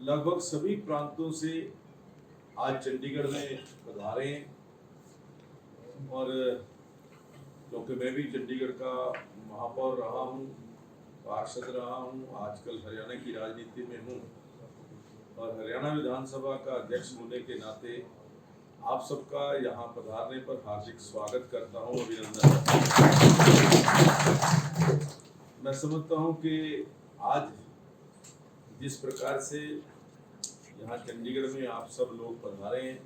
लगभग सभी प्रांतों से आज चंडीगढ़ में पधारे हैं, और क्योंकि मैं भी चंडीगढ़ का महापौर रहा हूँ, पार्षद रहा हूँ, आजकल हरियाणा की राजनीति में हूँ, और हरियाणा विधानसभा का अध्यक्ष होने के नाते आप सबका यहाँ पधारने पर हार्दिक स्वागत करता हूँ, अभिनंदन। मैं समझता हूँ कि आज जिस प्रकार से यहाँ चंडीगढ़ में आप सब लोग पधारे हैं,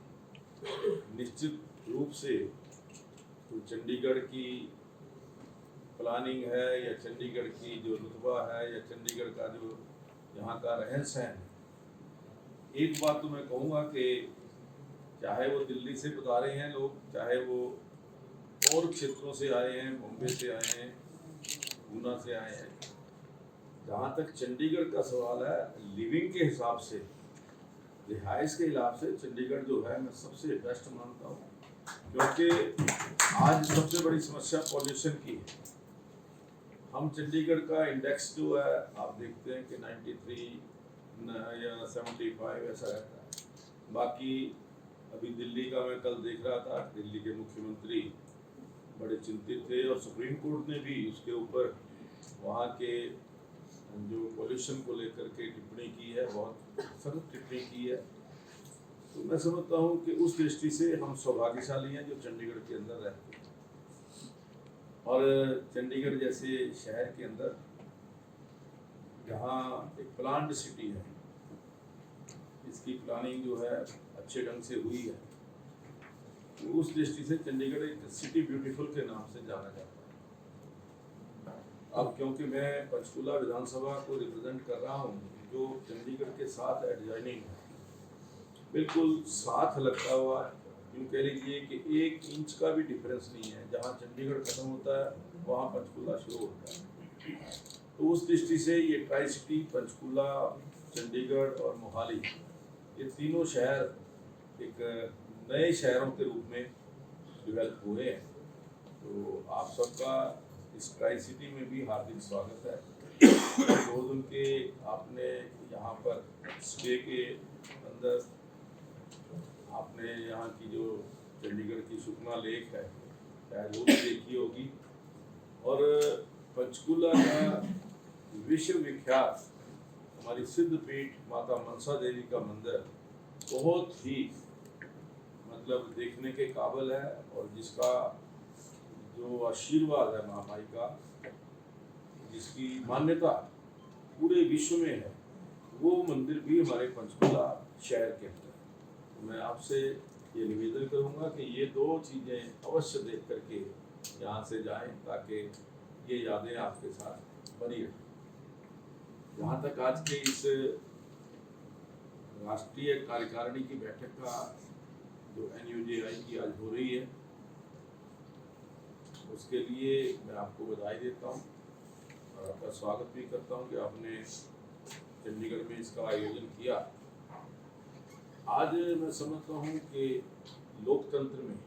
निश्चित रूप से तो चंडीगढ़ की प्लानिंग है, या चंडीगढ़ की जो रुतबा है, या चंडीगढ़ का जो यहाँ का रहन सहन, एक बात तो मैं कहूँगा कि चाहे वो दिल्ली से पधारे हैं लोग, चाहे वो और क्षेत्रों से आए हैं, बॉम्बे से आए हैं, पूना से आए हैं। जहाँ तक चंडीगढ़ का सवाल है, लिविंग के हिसाब से, रिहाइश के हिसाब से चंडीगढ़ जो है मैं सबसे बेस्ट मानता हूँ, क्योंकि आज सबसे बड़ी समस्या पॉल्यूशन की है। हम चंडीगढ़ का इंडेक्स जो है आप देखते हैं कि 93 या 75 ऐसा रहता है। बाकी अभी दिल्ली का मैं कल देख रहा था, दिल्ली के मुख्यमंत्री बड़े चिंतित थे और सुप्रीम कोर्ट ने भी उसके ऊपर वहाँ के जो पॉल्यूशन को लेकर के टिप्पणी की है, बहुत सख्त टिप्पणी की है। तो मैं समझता हूँ कि उस दृष्टि से हम सौभाग्यशाली हैं जो चंडीगढ़ के अंदर रहते हैं। और चंडीगढ़ जैसे शहर के अंदर जहाँ एक प्लान्ड सिटी है, इसकी प्लानिंग जो है अच्छे ढंग से हुई है, तो उस दृष्टि से चंडीगढ़ एक सिटी ब्यूटीफुल के नाम से जाना जाता है। अब क्योंकि मैं पंचकूला विधानसभा को रिप्रेजेंट कर रहा हूँ जो चंडीगढ़ के साथ एडजॉइनिंग है, बिल्कुल साथ लगता हुआ, यूँ कह लीजिए कि 1 इंच का भी डिफरेंस नहीं है। जहाँ चंडीगढ़ खत्म होता है वहाँ पंचकूला शुरू होता है। तो उस दृष्टि से ये ट्राई सिटी पंचकूला, चंडीगढ़ और मोहाली, ये तीनों शहर एक नए शहरों के रूप में डेवलप हुए हैं। तो आप सबका इस ट्राई सिटी में भी हार्दिक स्वागत है। 2 दिन के आपने यहाँ पर स्टे के अंदर आपने यहाँ की जो चंडीगढ़ की सुखना लेक है शायद वो भी देखी होगी, और पंचकूला का विश्व विख्यात हमारी सिद्ध पीठ माता मनसा देवी का मंदिर बहुत ही मतलब देखने के काबिल है, और जिसका जो आशीर्वाद है महामाई का, जिसकी मान्यता पूरे विश्व में है, वो मंदिर भी हमारे पंचकूला शहर के अंदर। तो मैं आपसे ये निवेदन करूंगा कि ये 2 चीज़ें अवश्य देख करके यहाँ से जाएं, ताकि ये यादें आपके साथ बनी रहें। जहाँ तक आज के इस राष्ट्रीय कार्यकारिणी की बैठक का जो NUJI की आज हो रही है, उसके लिए मैं आपको बधाई देता हूँ और आपका स्वागत भी करता हूँ कि आपने चंडीगढ़ में इसका आयोजन किया। आज मैं समझता हूँ कि लोकतंत्र में,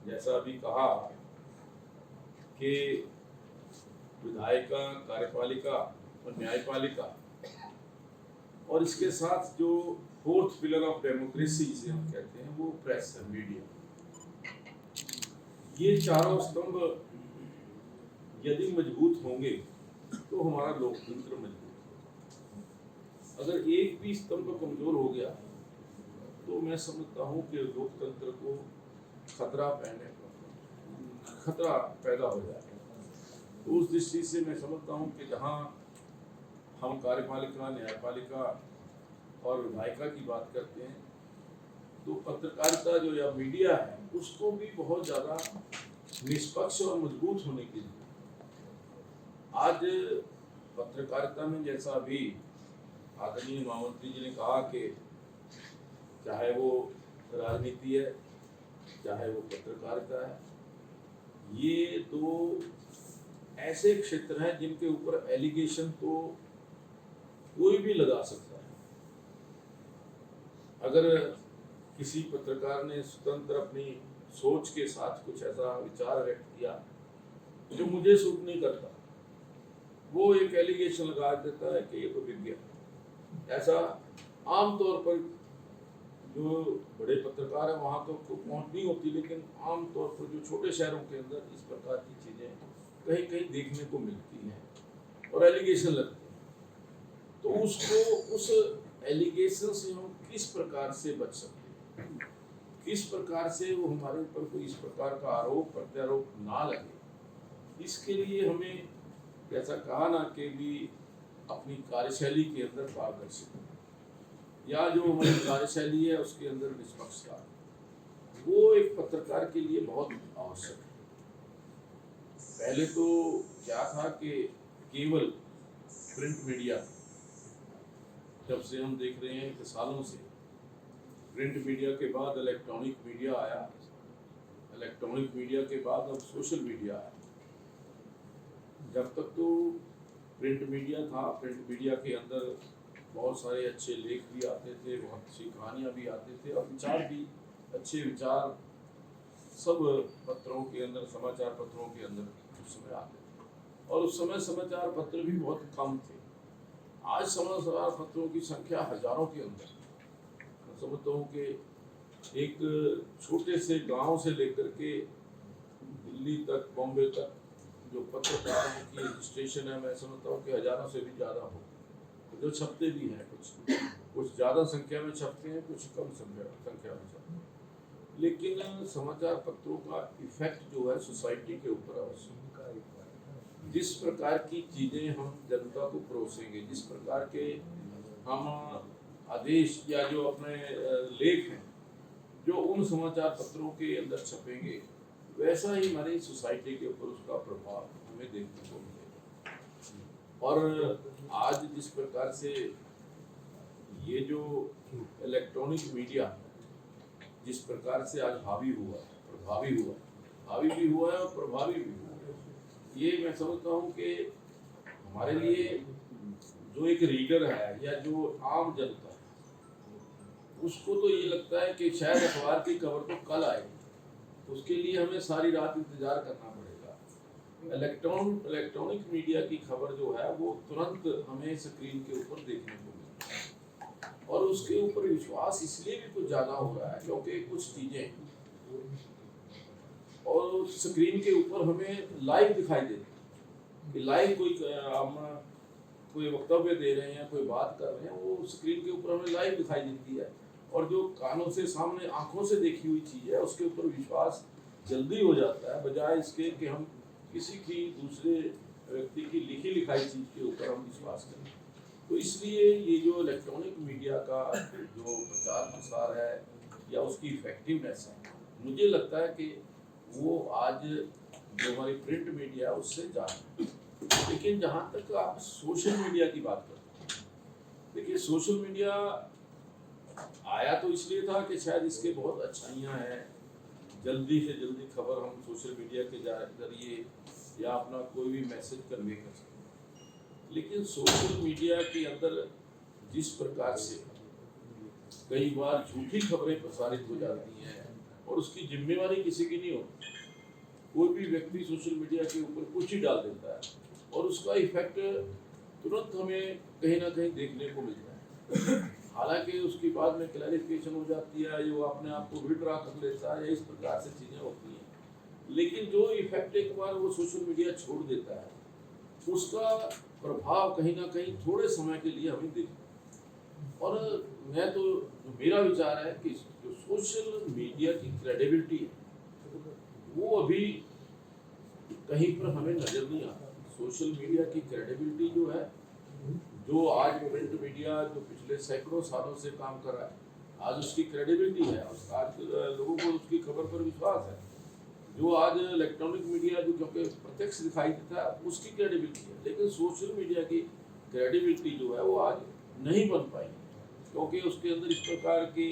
जैसा अभी कहा कि विधायिका, कार्यपालिका और न्यायपालिका, और इसके साथ जो 4th पिलर ऑफ डेमोक्रेसी जिसे हम कहते हैं वो प्रेस है, मीडिया। ये चारों स्तंभ यदि मजबूत होंगे तो हमारा लोकतंत्र मजबूत होगा। अगर एक भी स्तंभ कमजोर हो गया तो मैं समझता हूँ कि लोकतंत्र को खतरा पैदा हो जाएगा। तो उस दृष्टि से मैं समझता हूँ कि जहाँ हम कार्यपालिका, न्यायपालिका और विधायिका की बात करते हैं, तो पत्रकारिता जो या मीडिया है उसको भी बहुत ज़्यादा निष्पक्ष और मजबूत होने के लिए आज पत्रकारिता में, जैसा अभी आदरणीय महामंत्री जी ने कहा कि चाहे वो राजनीति है चाहे वो पत्रकारिता है, ये 2 ऐसे क्षेत्र हैं जिनके ऊपर एलिगेशन तो कोई भी लगा सकता है। अगर किसी पत्रकार ने स्वतंत्र अपनी सोच के साथ कुछ ऐसा विचार व्यक्त किया जो मुझे सूट नहीं करता, वो एक एलिगेशन लगा देता है कि ये तो विज्ञान। ऐसा आमतौर पर जो बड़े पत्रकार हैं वहाँ तो पहुँच नहीं होती, लेकिन आमतौर पर जो छोटे शहरों के अंदर इस प्रकार की चीज़ें कहीं कहीं देखने को मिलती हैं और एलिगेशन लगते हैं। तो उसको, उस एलिगेशन से हम किस प्रकार से बच सकते हैं, किस प्रकार से वो हमारे ऊपर कोई इस प्रकार का आरोप प्रत्यारोप ना लगे, इसके लिए हमें जैसा कहा ना कि भी अपनी कार्यशैली के अंदर पारदर्शिता, या जो हमारी कार्यशैली है उसके अंदर निष्पक्षता, वो एक पत्रकार के लिए बहुत आवश्यक है। पहले तो क्या था कि केवल प्रिंट मीडिया, जब से हम देख रहे हैं कि सालों से प्रिंट मीडिया के बाद इलेक्ट्रॉनिक मीडिया आया, इलेक्ट्रॉनिक मीडिया के बाद अब सोशल मीडिया आया। जब तक तो प्रिंट मीडिया था, प्रिंट मीडिया के अंदर बहुत सारे अच्छे लेख भी आते थे, बहुत अच्छी कहानियाँ भी आते थे और विचार भी, अच्छे विचार सब पत्रों के अंदर, समाचार पत्रों के अंदर उस समय आते थे। और उस समय समाचार पत्र भी बहुत कम थे। आज समाचार पत्रों की संख्या हजारों के अंदर। मैं समझता हूँ कि एक छोटे से गांव से लेकर के दिल्ली तक, बॉम्बे तक जो पत्रकारों की रजिस्ट्रेशन है, मैं समझता हूँ कि हजारों से भी ज़्यादा हो। जो छपते भी हैं, कुछ ज़्यादा संख्या में छपते हैं, कुछ कम संख्या में छपते हैं। लेकिन समाचार पत्रों का इफेक्ट जो है सोसाइटी के ऊपर अवश्य, जिस प्रकार की चीज़ें हम जनता को परोसेंगे, जिस प्रकार के हम आदेश या जो अपने लेख हैं जो उन समाचार पत्रों के अंदर छपेंगे, वैसा ही हमारी सोसाइटी के ऊपर उसका प्रभाव हमें देखने को मिलेगा। और आज जिस प्रकार से ये जो इलेक्ट्रॉनिक मीडिया जिस प्रकार से आज हावी हुआ, प्रभावी हुआ, हावी भी हुआ है और प्रभावी भी हुआ है, ये मैं समझता हूँ कि हमारे लिए जो एक रीडर है या जो आम जनता है, उसको तो ये लगता है कि शायद अखबार की खबर तो कल आएगी, उसके लिए हमें सारी रात इंतजार करना पड़ेगा। इलेक्ट्रॉनिक मीडिया की खबर जो है वो तुरंत हमें स्क्रीन के ऊपर देखने को मिलती है और उसके ऊपर विश्वास इसलिए भी कुछ ज़्यादा हो रहा है क्योंकि कुछ चीज़ें और स्क्रीन के ऊपर हमें लाइव दिखाई देती है कि लाइव हम कोई वक्तव्य दे रहे हैं, कोई बात कर रहे हैं, वो स्क्रीन के ऊपर हमें लाइव दिखाई देती है। और जो कानों से सामने आंखों से देखी हुई चीज़ है उसके ऊपर विश्वास जल्दी हो जाता है, बजाय इसके कि हम किसी की दूसरे व्यक्ति की लिखी लिखाई चीज़ के ऊपर हम विश्वास करें। तो इसलिए ये जो इलेक्ट्रॉनिक मीडिया का जो प्रचार प्रसार है या उसकी इफेक्टिवनेस है, मुझे लगता है कि वो आज जो हमारी प्रिंट मीडिया है उससे ज़्यादा। लेकिन जहाँ तक आप सोशल मीडिया की बात करते हैं, देखिए सोशल मीडिया आया तो इसलिए था कि शायद इसके बहुत अच्छाइयाँ हैं, जल्दी से जल्दी खबर हम सोशल मीडिया के जरिए या अपना कोई भी मैसेज कन्वे कर सकते हैं। लेकिन सोशल मीडिया के अंदर जिस प्रकार से कई बार झूठी खबरें प्रसारित हो जाती हैं और उसकी जिम्मेवारी किसी की नहीं होती, कोई भी व्यक्ति सोशल मीडिया के ऊपर कुछ ही डाल देता है और उसका इफेक्ट तुरंत हमें कहीं ना कहीं देखने को मिलता है। हालांकि उसकी बाद में क्लैरिफिकेशन हो जाती है, जो अपने आप को विड्रा कर लेता है, या इस प्रकार से चीज़ें होती हैं, लेकिन जो इफेक्ट एक बार वो सोशल मीडिया छोड़ देता है उसका प्रभाव कहीं ना कहीं थोड़े समय के लिए हमें दिखता। और मैं तो मेरा विचार है कि जो सोशल मीडिया की क्रेडिबिलिटी है वो अभी कहीं पर हमें नजर नहीं आता। सोशल मीडिया की क्रेडिबिलिटी जो है, जो आज प्रिंट मीडिया जो पिछले सैकड़ों सालों से काम कर रहा है, आज उसकी क्रेडिबिलिटी है, आज लोगों को उसकी खबर पर विश्वास है। जो आज इलेक्ट्रॉनिक मीडिया जो क्योंकि प्रत्यक्ष दिखाई देता है उसकी क्रेडिबिलिटी है, लेकिन सोशल मीडिया की क्रेडिबिलिटी जो है वो आज नहीं बन पाई, क्योंकि उसके अंदर इस प्रकार की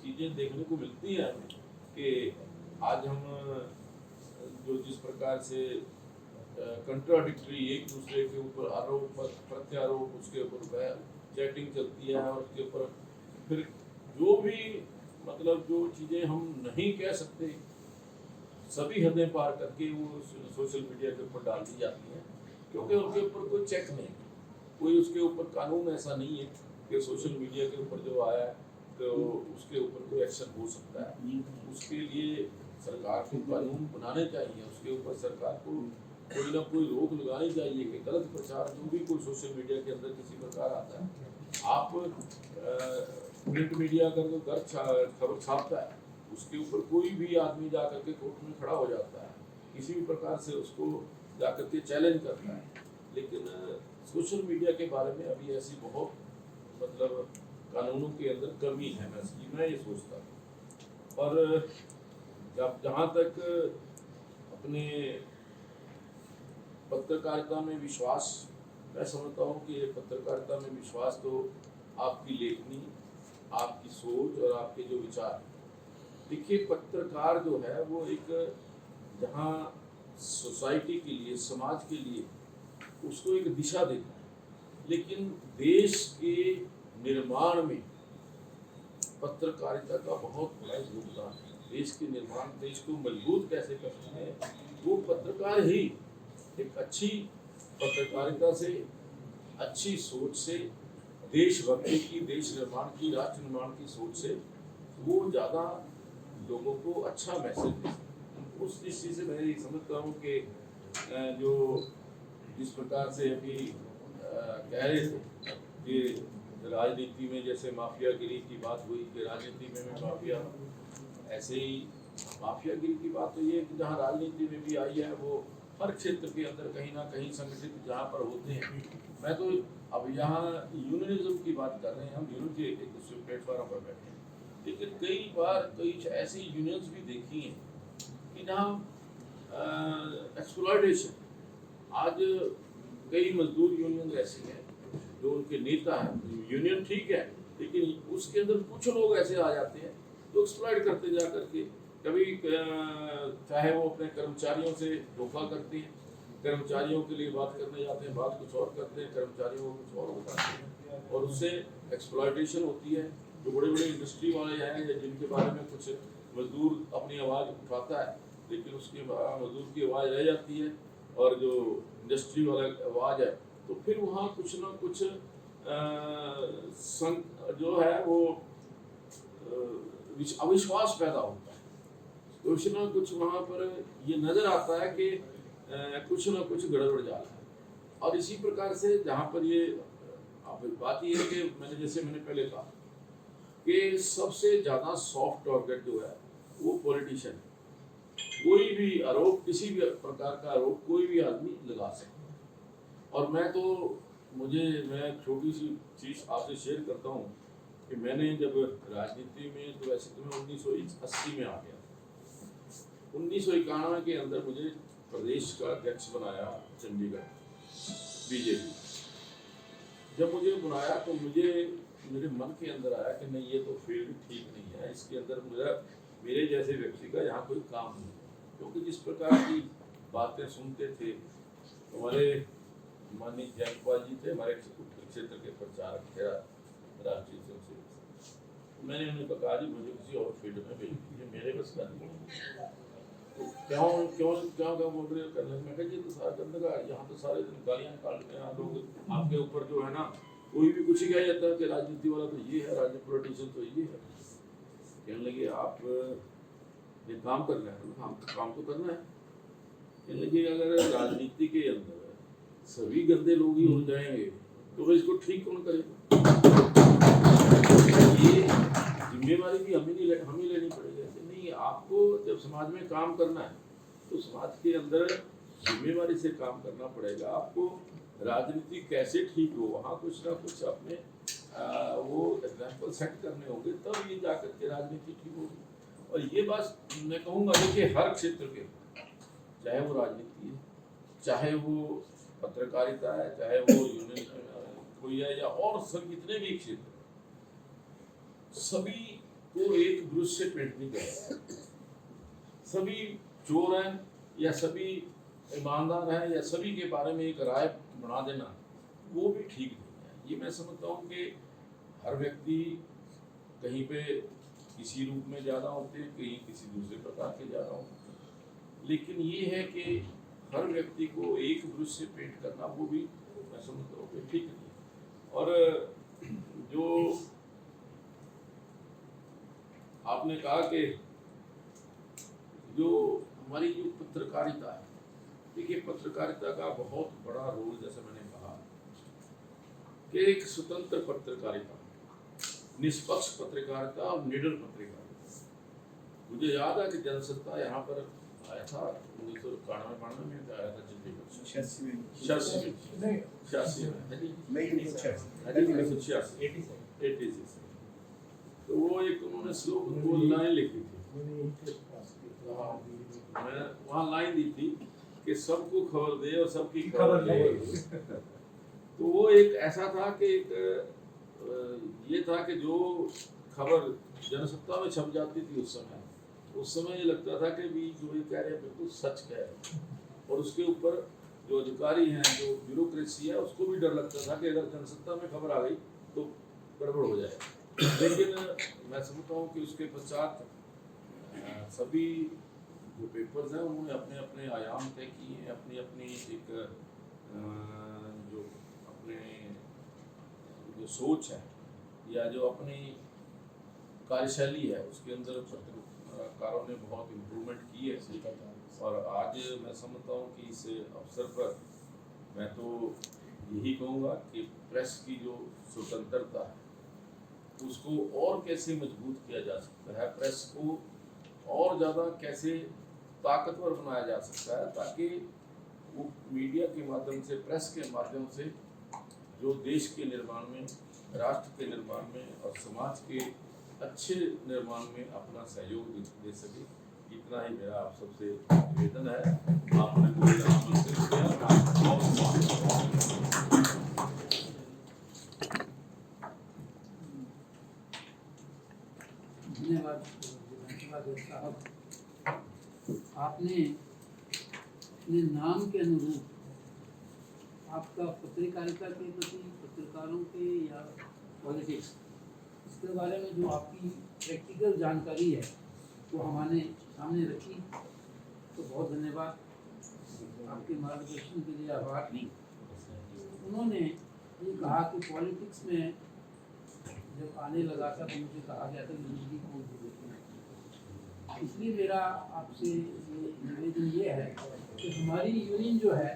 चीज़ें देखने को मिलती हैं हमें कि आज हम जो जिस प्रकार से कंट्राडिक्टरी एक दूसरे के ऊपर आरोप प्रत्यारोप, उसके ऊपर चैटिंग चलती है और उसके ऊपर फिर जो भी मतलब जो चीज़ें हम नहीं कह सकते सभी हदें पार करके वो सोशल मीडिया के ऊपर डाल दी जाती हैं, क्योंकि उनके ऊपर कोई चेक नहीं, कोई उसके ऊपर कानून ऐसा नहीं है कि सोशल मीडिया के ऊपर जो आया तो उसके ऊपर कोई एक्शन हो सकता है। उसके लिए सरकार को कानून बनाने चाहिए, उसके ऊपर सरकार को कोई ना कोई रोक लगानी चाहिए कि गलत प्रचार जो भी कोई सोशल मीडिया के अंदर किसी प्रकार आता है, आप प्रिंट मीडिया का जो खबर छापता है उसके ऊपर कोई भी आदमी जाकर के कोर्ट में खड़ा हो जाता है, किसी भी प्रकार से उसको जाकर के चैलेंज करता है। लेकिन सोशल मीडिया के बारे में अभी ऐसी बहुत मतलब कानूनों के अंदर कमी है, मैं ये सोचता हूँ। और जब जहाँ तक अपने पत्रकारिता में विश्वास, मैं समझता हूँ कि पत्रकारिता में विश्वास तो आपकी लेखनी, आपकी सोच और आपके जो विचार। देखिए, पत्रकार जो है वो एक जहाँ सोसाइटी के लिए, समाज के लिए उसको एक दिशा देता है, लेकिन देश के निर्माण में पत्रकारिता का बहुत बड़ा योगदान है। देश के निर्माण, देश को मजबूत कैसे करते हैं, वो पत्रकार ही एक अच्छी पत्रकारिता से, अच्छी सोच से, देशभक्ति की, देश निर्माण की, राष्ट्र निर्माण की सोच से वो ज़्यादा लोगों को अच्छा मैसेज दे सकते। उस दृष्टि से मैं ये समझता हूँ कि जो जिस प्रकार से अभी कह रहे थे कि राजनीति में जैसे माफियागिरी की बात हुई कि राजनीति में माफिया, ऐसे ही माफियागिरी की बात तो ये है कि जहाँ राजनीति में भी आई है वो हर क्षेत्र के अंदर कहीं ना कहीं संगठित जहाँ पर होते हैं। मैं तो अब यहाँ यूनियनिज्म की बात कर रहे हैं, हम यूनियन के एक दूसरे प्लेटफॉर्म पर बैठे हैं, लेकिन कई बार कई ऐसी यूनियंस भी देखी हैं कि जहाँ एक्सप्लॉयटेशन। आज कई मजदूर यूनियन ऐसी हैं जो उनके नेता हैं, यूनियन ठीक है, लेकिन उसके अंदर कुछ लोग ऐसे आ जाते हैं जो एक्सप्लॉयट करते जा करके, कभी चाहे वो अपने कर्मचारियों से धोखा करते हैं, कर्मचारियों के लिए बात करने जाते हैं, बात कुछ और करते हैं, कर्मचारियों को कुछ और बताते हैं, और उससे एक्सप्लॉयटेशन होती है। जो बड़े बड़े इंडस्ट्री वाले हैं या जिनके बारे में कुछ मजदूर अपनी आवाज़ उठाता है, लेकिन उसके मजदूर की आवाज़ रह जाती है, और जो इंडस्ट्री वाला आवाज़ है, तो फिर वहाँ कुछ ना कुछ जो है वो अविश्वास पैदा होता है। कुछ ना कुछ वहाँ पर ये नज़र आता है कि कुछ ना कुछ गड़बड़ जा रहा है। और इसी प्रकार से जहाँ पर ये बात ये है कि मैंने पहले कहा कि सबसे ज़्यादा सॉफ्ट टारगेट जो है वो पॉलिटिशियन है। कोई भी आरोप, किसी भी प्रकार का आरोप कोई भी आदमी लगा सकता है। और मैं छोटी सी चीज़ आपसे शेयर करता हूँ कि मैंने जब राजनीति में, तो वैसे तो मैं 1980 में आ गया, 1991 के अंदर मुझे प्रदेश का अध्यक्ष बनाया चंडीगढ़ बीजेपी। जब मुझे बुलाया तो मेरे मन के अंदर आया कि नहीं, ये तो फील्ड ठीक नहीं है, इसके अंदर मेरे जैसे व्यक्ति का यहाँ कोई काम नहीं, क्योंकि जिस प्रकार की बातें सुनते थे हमारे माननीय जयपाल जी थे, हमारे उत्तर क्षेत्र के प्रचारक थे राष्ट्रीय स्वयंसेवक। मैंने उन्हें कहा जी मुझे किसी और फील्ड में भेज दीजिए, मेरे बस का नहीं। तो क्यों बोल रहे हो करने? मैं कहा जी तो सारा गंदगा, यहाँ तो सारे गालियाँ निकालते हैं लोग आपके ऊपर, जो है ना, कोई भी कुछ ही कह जाता है कि राजनीति वाला तो ये है, राजनीति पॉलिटिशियन तो ये है। कहने लगे आप ये काम करना है, काम तो करना है। कहने लगे अगर राजनीति के अंदर सभी गंदे लोग ही हो जाएंगे तो फिर इसको ठीक कौन करेगा? ये जिम्मेवारी भी हम ही लेनी पड़ेगी। नहीं, आपको जब समाज में काम करना है तो समाज के अंदर जिम्मेवारी से काम करना पड़ेगा। आपको राजनीति कैसे ठीक हो, वहाँ कुछ ना कुछ अपने वो एग्जाम्पल सेट करने होंगे, तब ये जाकर के राजनीति ठीक होगी। और ये बात मैं कहूँगा देखिए, हर क्षेत्र के, चाहे वो राजनीति है, चाहे वो पत्रकारिता है, चाहे वो यूनियन कोई है, या और सब जितने भी क्षेत्र, सभी को एक ब्रश से पेंट नहीं करता। सभी चोर हैं या सभी ईमानदार हैं या सभी के बारे में एक राय बना देना, वो भी ठीक नहीं है। ये मैं समझता हूँ कि हर व्यक्ति कहीं पे किसी रूप में ज़्यादा होते हैं, कहीं किसी दूसरे प्रकार के ज़्यादा होते हैं, लेकिन ये है कि हर व्यक्ति को एक ब्रश से पेंट करना, वो भी मैं समझता हूँ कि ठीक नहीं है। और जो आपने कहा कि जो हमारी जो पत्रकारिता है, देखिए पत्रकारिता का बहुत बड़ा रोल, जैसे मैंने कहा कि एक स्वतंत्र पत्रकारिता, निष्पक्ष पत्रकारिता और निडर पत्रकारिता। मुझे याद है कि जनसत्ता यहाँ पर आया था 1991 में आया था चंडीगढ़, 86 तो वो एक उन्होंने स्लोगन, वो लाइन लिखी थी, मैं वहाँ लाइन दी थी कि सबको खबर दे और सबकी खबर ले। तो वो एक ऐसा था कि एक ये था कि जो खबर जनसत्ता में छप जाती थी उस समय ये लगता था कि भी जो ये कह रहे हैं बिल्कुल सच कह रहे हैं, और उसके ऊपर जो अधिकारी हैं, जो ब्यूरोक्रेसी है, उसको भी डर लगता था कि अगर जनसत्ता में खबर आ गई तो गड़बड़ हो जाए। लेकिन मैं समझता हूँ कि उसके पश्चात सभी जो पेपर्स हैं उन्होंने अपने अपने आयाम तय किए हैं, अपनी अपनी एक जो अपने जो सोच है या जो अपनी कार्यशैली है उसके अंदर पत्रकारों ने बहुत इम्प्रूवमेंट की है। और आज मैं समझता हूँ कि इस अवसर पर मैं तो यही कहूँगा कि प्रेस की जो स्वतंत्रता है उसको और कैसे मजबूत किया जा सकता है, प्रेस को और ज़्यादा कैसे ताकतवर बनाया जा सकता है, ताकि वो मीडिया के माध्यम से, प्रेस के माध्यम से जो देश के निर्माण में, राष्ट्र के निर्माण में और समाज के अच्छे निर्माण में अपना सहयोग दे सके। इतना ही मेरा आप सबसे निवेदन है। आपने मुझे आमंत्रित किया। धन्यवाद साहब। आपने अपने नाम के अनुरूप आपका पत्रकारिता के प्रति, पत्रकारों के या पॉलिटिक्स, इसके बारे में जो आपकी प्रैक्टिकल जानकारी है वो हमारे सामने रखी, तो बहुत धन्यवाद। आपके मार्गदर्शन के लिए आभार। उन्होंने ये कहा कि पॉलिटिक्स में जब आने लगा था तो मुझे कहा गया था कि बिजली कौन सी देती है। इसलिए मेरा आपसे ये निवेदन ये है कि हमारी यूनियन जो है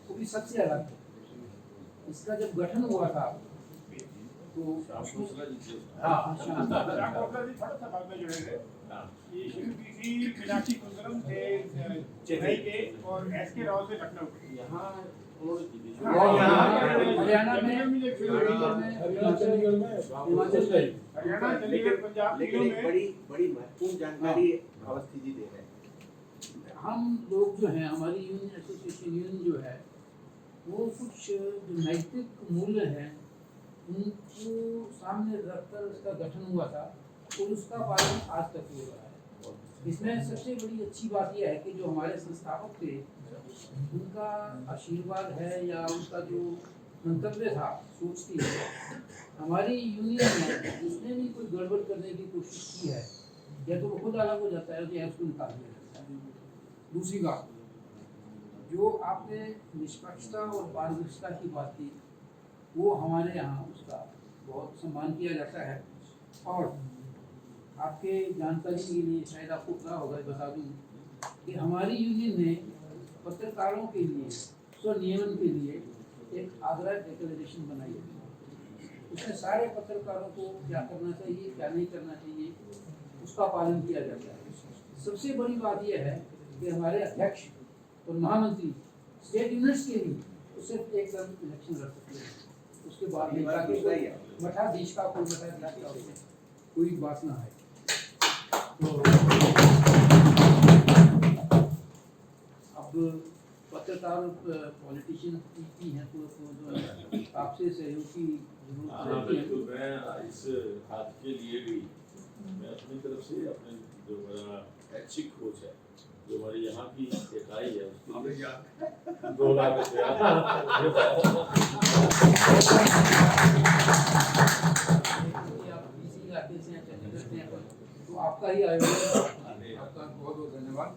वो भी सबसे अलग है। इसका जब गठन हुआ था तो ये शुरू की थी मीनाक्षी सुंदरम थे चेन्नई के और एस के राव से लखनऊ के। यहाँ हरियाणा में, हरियाणा, चंडीगढ़, पंजाब, लेकिन एक बड़ी महत्वपूर्ण जानकारी अवस्थी जी दे रहे हैं। हम लोग जो हैं, हमारी यूनियन एसोसिएशन यूनियन जो है वो कुछ जो नैतिक मूल्य हैं उनको सामने रखकर उसका गठन हुआ था और उसका पालन आज तक हो रहा है। इसमें सबसे बड़ी अच्छी बात यह है कि जो हमारे संस्थापक थे उनका आशीर्वाद है या उनका जो मंतव्य था, सोच थी, हमारी यूनियन में जिसने भी कोई गड़बड़ करने की कोशिश की है या तो वो खुद अलग हो जाता है या उसको निकाल दिया जाता है। दूसरी बात, जो आपने निष्पक्षता और पारदर्शिता की बात की, वो हमारे यहाँ उसका बहुत सम्मान किया जाता है। और आपके जानकारी के लिए शायद आपको क्या होगा, बता दूं कि हमारी यूनियन ने पत्रकारों के लिए स्वनियमन के लिए एक आग्रह डिक्लेरेशन बनाई है। उसमें सारे पत्रकारों को क्या करना चाहिए, क्या नहीं करना चाहिए, उसका पालन किया जाता है। सबसे बड़ी बात यह है कि हमारे अध्यक्ष और महामंत्री स्टेट यूनिट्स के लिए तो सिर्फ एक टर्म इलेक्शन लड़ सकते हैं, उसके बाद मठाधीश का कोई मठाधीश का कोई बात ना है। तो अब पत्रकार पॉलिटिशियन की हैं तो आपसे सहयोग की जरूरत है। तो मैं इस हाथ के लिए भी मैं अपनी तरफ से अपने जो मेरा ऐच्छिक कोच है, जो हमारी यहाँ की इकाई है, उसकी 2 लाख रुपया तो आपका ही आयोजन, आपका बहुत बहुत धन्यवाद।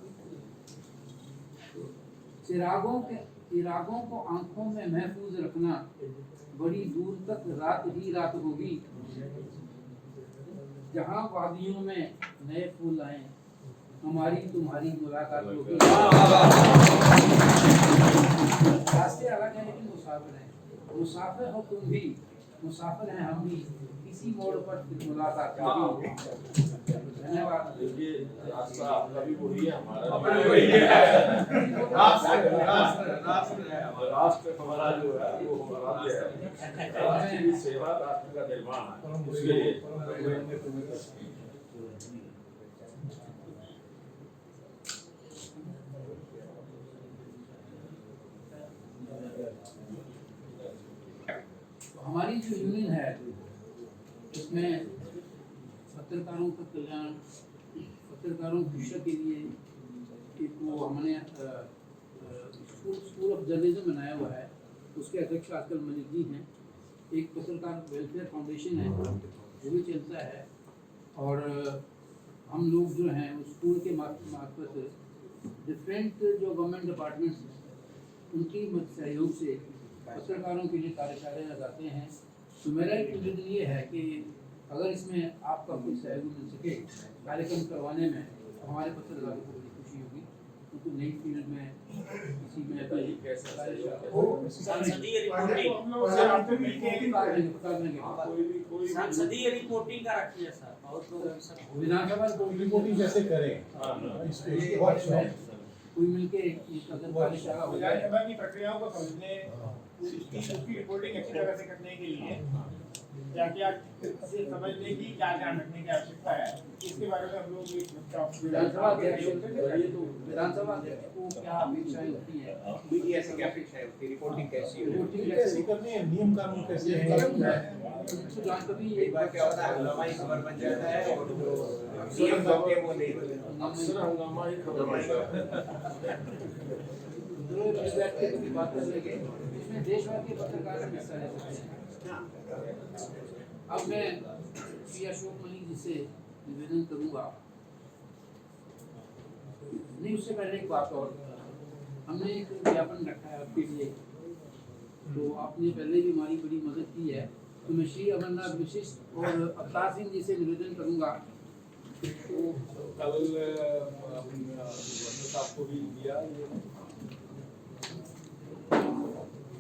चिरागों को आंखों में महफूज रखना, बड़ी दूर तक रात ही रात होगी। जहां वादियों में नए फूल आए, हमारी तुम्हारी मुलाकात होगी। रास्ते अलग हैं लेकिन मुसाफिर हैं। मुसाफिर हो तुम भी, मुसाफिर हैं हम भी, किसी मोड़ पर मुलाकात होगी। धन्यवाद। देखिए, रास्ता आपका भी वही है, हमारा भी वही है। राष्ट्र हमारा जो है वो हमारा है, राष्ट्र की सेवा, राष्ट्र का निर्माण है, उसके लिए हमारी जो यूनियन है उसमें पत्रकारों का कल्याण, पत्रकारों की शिक्षा के लिए एक वो हमने स्कूल ऑफ जर्नलिज्म बनाया हुआ है, उसके अध्यक्ष आजकल मलिक जी हैं। एक पत्रकार वेलफेयर फाउंडेशन है वो भी चलता है, और हम लोग जो हैं उस स्कूल के मार्फत डिफरेंट जो गवर्नमेंट डिपार्टमेंट्स हैं उनकी सहयोग से पत्रकारों के लिए कार्यशालाएं लगाते हैं। तो मेरा एक निवेदन ये है कि अगर इसमें आपका कोई सहयोग मिल सके कार्यक्रम करवाने में, तो हमारे पत्रकारों को बड़ी खुशी होगी, क्योंकि नई फील्ड में इसी में संसदीय रिपोर्टिंग संसदीय रिपोर्टिंग का रखिए सर, बहुत लोग विधानसभा रिपोर्टिंग कैसे करें इस पे कोई मिलके एक अगर कार्यशाला हो जाए, विधानसभा की प्रक्रियाओं को समझने, उसकी रिपोर्टिंग अच्छी तरह से करने के लिए क्या क्या समझने की क्या ध्यान रखने की आवश्यकता है, इसके बारे में हम लोग विधानसभा अध्यक्ष को क्या अपेक्षाएं होती है, मीडिया से क्या अपेक्षा है उसकी, रिपोर्टिंग कैसी हो, रिपोर्टिंग कैसे करनी है, नियम कानून कैसे है, तो जानकारी एक बार क्या होता है हंगामा ही खबर बन जाता है और जो नियम बनते हैं वो नहीं बनते। अक्सर हंगामा ही खबर बनता है। की बात कर लेंगे, इसमें देशभर के पत्रकार हिस्सा ले सकते हैं। अब मैं श्री अशोक मलिक जी से निवेदन करूंगा, नहीं उससे पहले एक बात और, हमने एक ज्ञापन रखा है आपके लिए, तो आपने पहले भी हमारी बड़ी मदद की है, तो मैं श्री अमरनाथ विशिष्ट और अवतार सिंह जी से निवेदन करूंगा। तो कल साहब को भी दिया,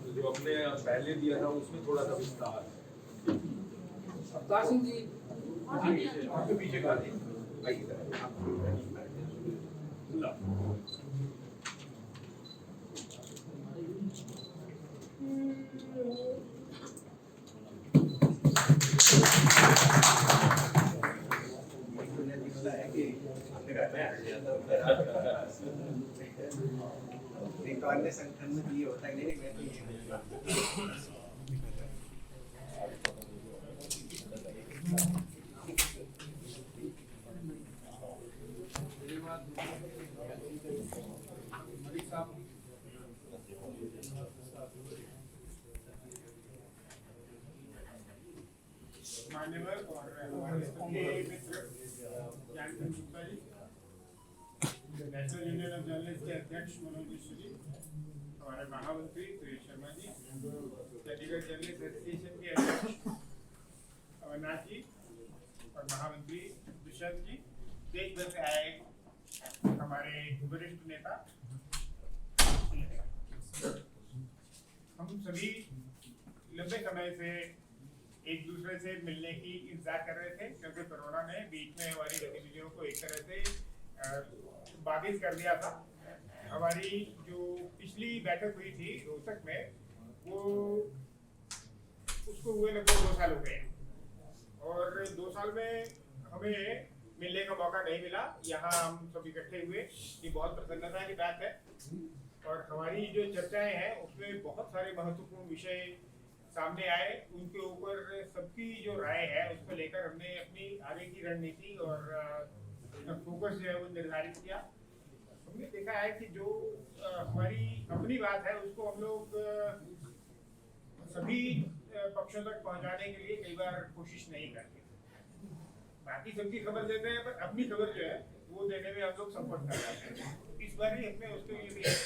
जो हमने पहले दिया था उसमें थोड़ा सा विस्तार है। अवतार सिंह जी आपके पीछे का एक तो अन्य संगठन में ये होता है नहीं, मैं तो ये मान्यवर और हमारे सबके मित्र Gyanchand Gupta ji, national union of journalist के अध्यक्ष मनोज मिश्र जी, हमारे महामंत्री सुरेश शर्मा जी, चंडीगढ़ जर्नलिस्ट एसोसिएशन के अध्यक्ष अमरनाथ जी और महामंत्री दुष्यंत जी, देश भर से आए हमारे वरिष्ठ नेता, हम सभी लंबे समय से एक दूसरे से मिलने की इंतजार कर रहे थे, क्योंकि कोरोना ने बीच में हमारी गतिविधियों को एक तरह से बाधित कर दिया था। हमारी जो पिछली बैठक हुई थी रोहतक में, वो उसको हुए लगभग 2 साल हो गए, और 2 साल में हमें मिलने का मौका नहीं मिला। यहाँ हम सब इकट्ठे हुए, ये बहुत प्रसन्नता की बात है, और हमारी जो चर्चाएं हैं उसमें बहुत सारे महत्वपूर्ण विषय सामने आए, उनके ऊपर सबकी जो राय है उसको लेकर हमने अपनी आगे की रणनीति और फोकस जो है वो निर्धारित किया। हमने देखा है कि जो हमारी अपनी बात है उसको हम लोग सभी पक्षों तक पहुंचाने के लिए कई बार कोशिश नहीं करते, बाकी सबकी खबर देते हैं, पर अपनी खबर जो है वो देने में हम लोग सफल कर जाते हैं। इस बार ही हमने उसके लिए भी एक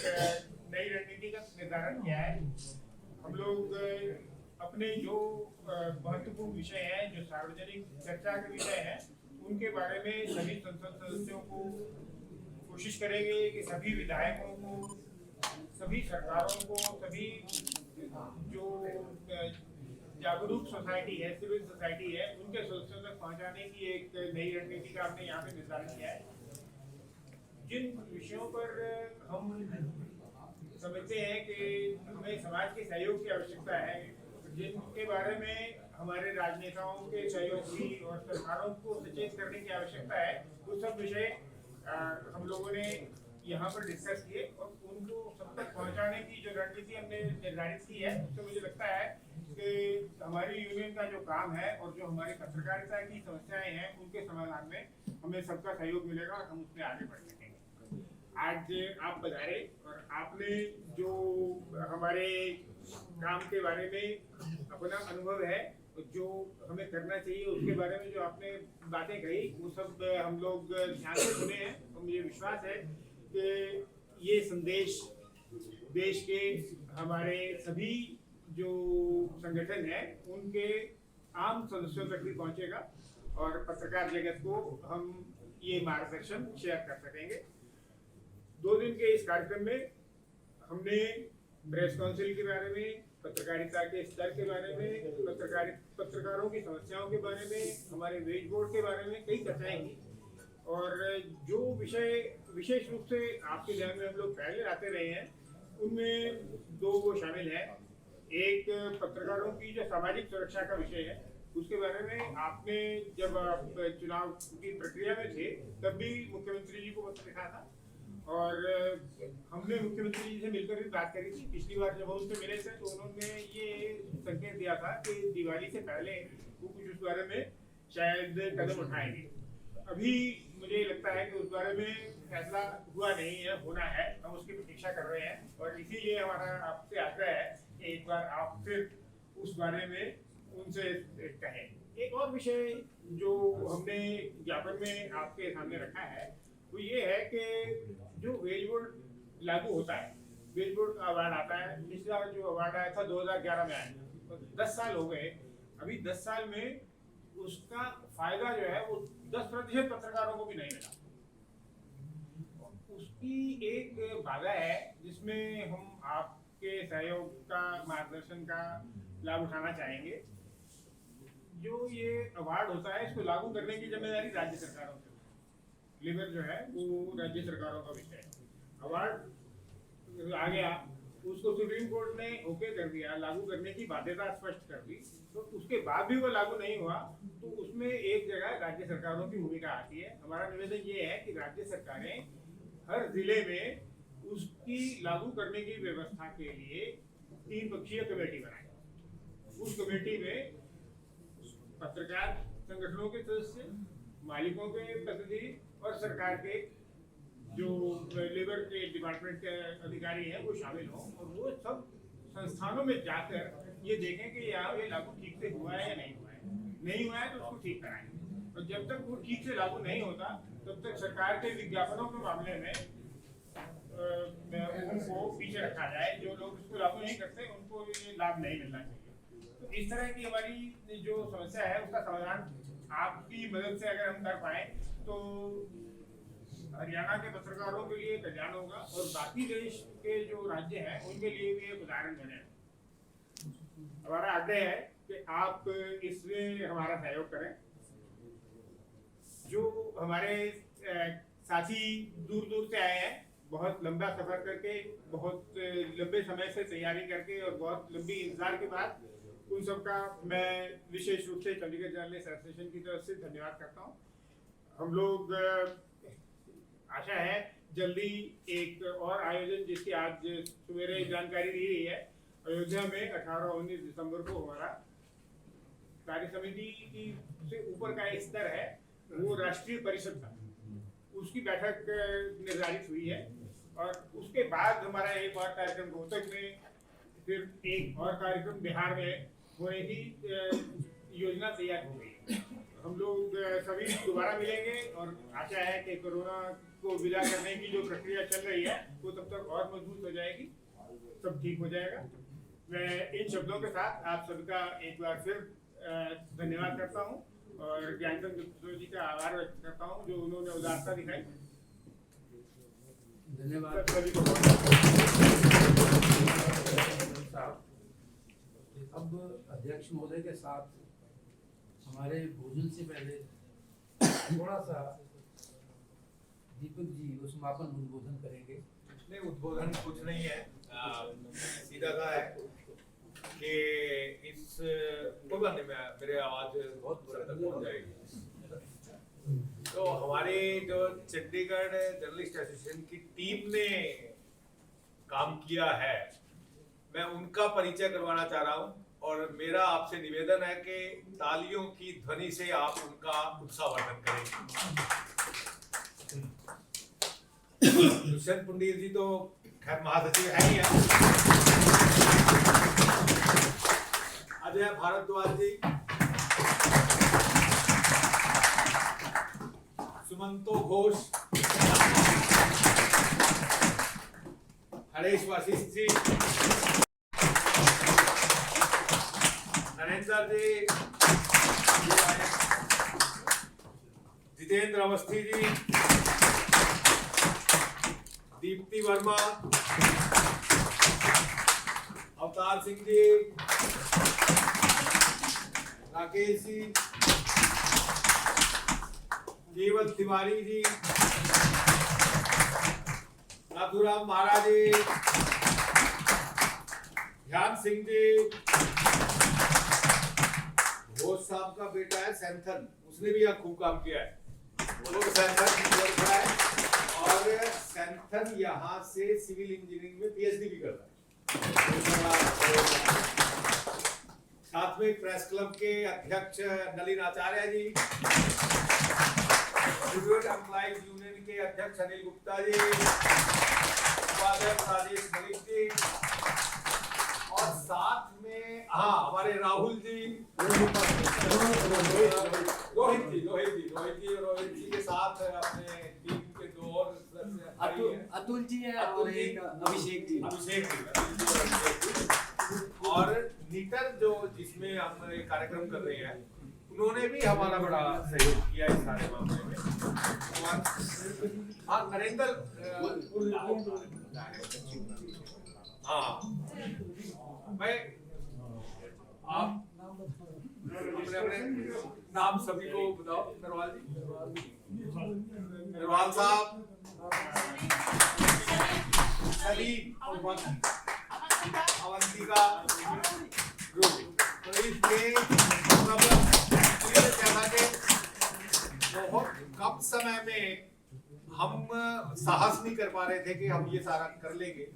नई रणनीति का निर्धारण किया है। हम लोग अपने जो महत्वपूर्ण विषय हैं, जो सार्वजनिक चर्चा के विषय हैं, उनके बारे में सभी संसद सदस्यों को कोशिश करेंगे कि सभी विधायकों को, सभी सरकारों को, सभी जो जागरूक सोसाइटी है, सिविल सोसाइटी है, उनके सदस्यों तक पहुंचाने की एक नई रणनीति का हमने यहाँ पे निर्धारण किया है। जिन विषयों पर हम समझते हैं कि हमें समाज के सहयोग की आवश्यकता है, जिनके बारे में हमारे राजनेताओं के सहयोग की और सरकारों को सचेत करने की आवश्यकता है, वो सब विषय हम लोगों ने यहाँ पर डिस्कस किए, और उनको सब तक पहुँचाने की जो रणनीति हमने निर्धारित की है, उससे मुझे लगता है कि हमारी यूनियन का जो काम है और जो हमारी पत्रकारिता की समस्याएं हैं उनके समाधान में हमें सबका सहयोग मिलेगा और हम उसमें आगे बढ़ सकेंगे। आज आप पधारे और आपने जो हमारे काम के बारे में अपना अनुभव है, जो हमें करना चाहिए उसके बारे में जो आपने बातें कही, वो सब हम लोग ध्यान से सुने हैं और मुझे विश्वास है कि ये संदेश देश के हमारे सभी जो संगठन है उनके आम सदस्यों तक भी पहुंचेगा और पत्रकार जगत को हम ये मार्गदर्शन शेयर कर सकेंगे। 2 दिन के इस कार्यक्रम में हमने प्रेस काउंसिल के बारे में, पत्रकारिता के स्तर के बारे में, पत्रकारों की समस्याओं के बारे में, हमारे वेज बोर्ड के बारे में कई चर्चाएं की और जो विषय विशेष रूप से आपके ध्यान में हम लोग पहले लाते रहे हैं उनमें 2 वो शामिल है। एक पत्रकारों की जो सामाजिक सुरक्षा का विषय है उसके बारे में आपने जब आप चुनाव की प्रक्रिया में थे तब भी मुख्यमंत्री जी को पत्र लिखा था और हमने मुख्यमंत्री जी से मिलकर भी बात करी थी। पिछली बार जब हम उनसे मिले थे तो उन्होंने ये संकेत दिया था कि दिवाली से पहले वो कुछ उस बारे में शायद कदम उठाएंगे। अभी मुझे लगता है कि उस बारे में फैसला हुआ नहीं है, होना है, हम उसकी प्रतीक्षा कर रहे हैं और इसीलिए हमारा आपसे आग्रह है कि एक बार आप फिर उस बारे में उनसे कहें। एक और विषय जो हमने ज्ञापन में आपके सामने रखा है वो ये है कि जो वेज बोर्ड लागू होता है, वेज बोर्ड का अवार्ड आता है, पिछला जो अवार्ड आया था 2011 में आया, तो 10 साल हो गए। अभी 10 साल में उसका फायदा जो है वो 10% पत्रकारों को भी नहीं मिला। उसकी एक बाधा है जिसमें हम आपके सहयोग का, मार्गदर्शन का लाभ उठाना चाहेंगे। जो ये अवार्ड होता है इसको लागू करने की जिम्मेदारी राज्य सरकारों की, लेबर जो है वो राज्य सरकारों का विषय है। अवार्ड आ गया, उसको सुप्रीम कोर्ट ने ओके कर दिया, लागू करने की बाध्यता स्पष्ट कर दी, तो उसके बाद भी वो लागू नहीं हुआ तो उसमें एक जगह राज्य सरकारों की भूमिका आती है। हमारा निवेदन ये है कि राज्य सरकारें हर जिले में उसकी लागू करने की व्यवस्था के लिए 3 पक्षीय कमेटी बनाए। उस कमेटी में पत्रकार संगठनों के सदस्य, मालिकों के प्रतिनिधि और सरकार के जो लेबर के डिपार्टमेंट के अधिकारी हैं वो शामिल हों और वो सब संस्थानों में जाकर ये देखें कि यहाँ ये लागू ठीक से हुआ है या नहीं हुआ है। नहीं हुआ है तो उसको ठीक कराएं और जब तक वो ठीक से लागू नहीं होता तब तक सरकार के विज्ञापनों के मामले में उनको पीछे रखा जाए। जो लोग इसको लागू नहीं करते उनको ये लाभ नहीं मिलना चाहिए। तो इस तरह की हमारी जो समस्या है उसका समाधान आपकी मदद से अगर हम कर पाए तो हरियाणा के पत्रकारों के लिए कल्याण होगा और बाकी देश के जो राज्य हैं उनके लिए भी एक उदाहरण बने। हमारा आग्रह है कि आप इसमें हमारा सहयोग करें। जो हमारे साथी दूर दूर से आए हैं, बहुत लंबा सफर करके, बहुत लंबे समय से तैयारी करके और बहुत लंबी इंतजार के बाद, उन सबका मैं विशेष रूप से चंडीगढ़ जर्नलिस्ट एसोसिएशन की तरफ से धन्यवाद करता हूँ। हम लोग आशा है जल्दी एक और आयोजन, जिसकी आज सवेरे जानकारी दी गई है, अयोध्या में 18 और 19 दिसंबर को हमारा कार्य समिति की से ऊपर का एक स्तर है वो राष्ट्रीय परिषद का, उसकी बैठक निर्धारित हुई है और उसके बाद हमारा एक और कार्यक्रम रोहतक में, फिर एक और कार्यक्रम बिहार में होने की योजना तैयार हो गई है। हम लोग सभी दोबारा मिलेंगे और आशा है कि कोरोना को विदा करने की जो प्रक्रिया चल रही है वो तब तक और मजबूत हो जाएगी, सब ठीक हो जाएगा। मैं इन शब्दों के साथ आप सबका एक बार फिर धन्यवाद करता हूँ और ज्ञानचंद गुप्ता जी का आभार व्यक्त करता हूँ जो उन्होंने उदारता दिखाई। धन्यवाद। अब अध्यक्ष महोदय के साथ हमारे भोजन से पहले थोड़ा सा दीपक जी वो समापन उद्बोधन करेंगे। नहीं, उद्बोधन कुछ नहीं है, सीधा सा है कि इस कोई में मेरे आवाज बहुत दूर तक पहुंच जाएगी। तो हमारी जो चंडीगढ़ जर्नलिस्ट एसोसिएशन की टीम ने काम किया है, मैं उनका परिचय करवाना चाह रहा हूँ और मेरा आपसे निवेदन है कि तालियों की ध्वनि से आप उनका उत्साहवर्धन करें। दुष्यंत पंडित जी तो खैर महासचिव है ही है। अजय भारद्वाज जी, सुमंतो घोष, हरेश वशिष्ठ जी, नरेंद्र जी, जितेंद्र अवस्थी जी, दीप्ति वर्मा, अवतार सिंह जी, राकेश जी, केवल तिवारी जी, नाथुराम महाराज जी, ध्यान सिंह जी, घोष साहब का बेटा है सैंथन, उसने भी यहाँ खूब काम किया है। वो सैंथन है और सैंथन यहाँ से सिविल इंजीनियरिंग में पीएचडी भी कर रहा है। साथ में प्रेस क्लब के अध्यक्ष नलिन आचार्य जी, ट्रिब्यून एम्प्लॉइज यूनियन के अध्यक्ष अनिल गुप्ता जी, उपाध्यक्ष राजेश मलिक जी, और साथ में हमारे राहुल जी, रोहित जी के साथ अपने टीम के दो और अतुल जी है और एक अभिषेक जी। और नीटर जो जिसमें हम कार्यक्रम कर रहे हैं, उन्होंने भी हमारा बड़ा सहयोग किया इस सारे मामले में। हाँ, नरेंद्र मैं आप अपने नाम सभी को बताओ। नरवाल जी, नरवाल साहब, सलीम, अवंतिका ग्रुप, तो इसमें बहुत कम समय में हम साहस नहीं कर पा रहे थे कि हम ये सारा कर लेंगे,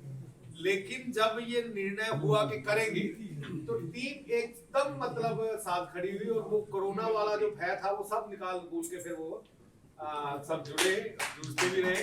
लेकिन जब ये निर्णय हुआ कि करेंगे तो टीम एकदम मतलब साथ खड़ी हुई और वो कोरोना वाला जो भय था वो सब निकाल कूद के फिर वो सब जुड़े, जूझते भी रहे।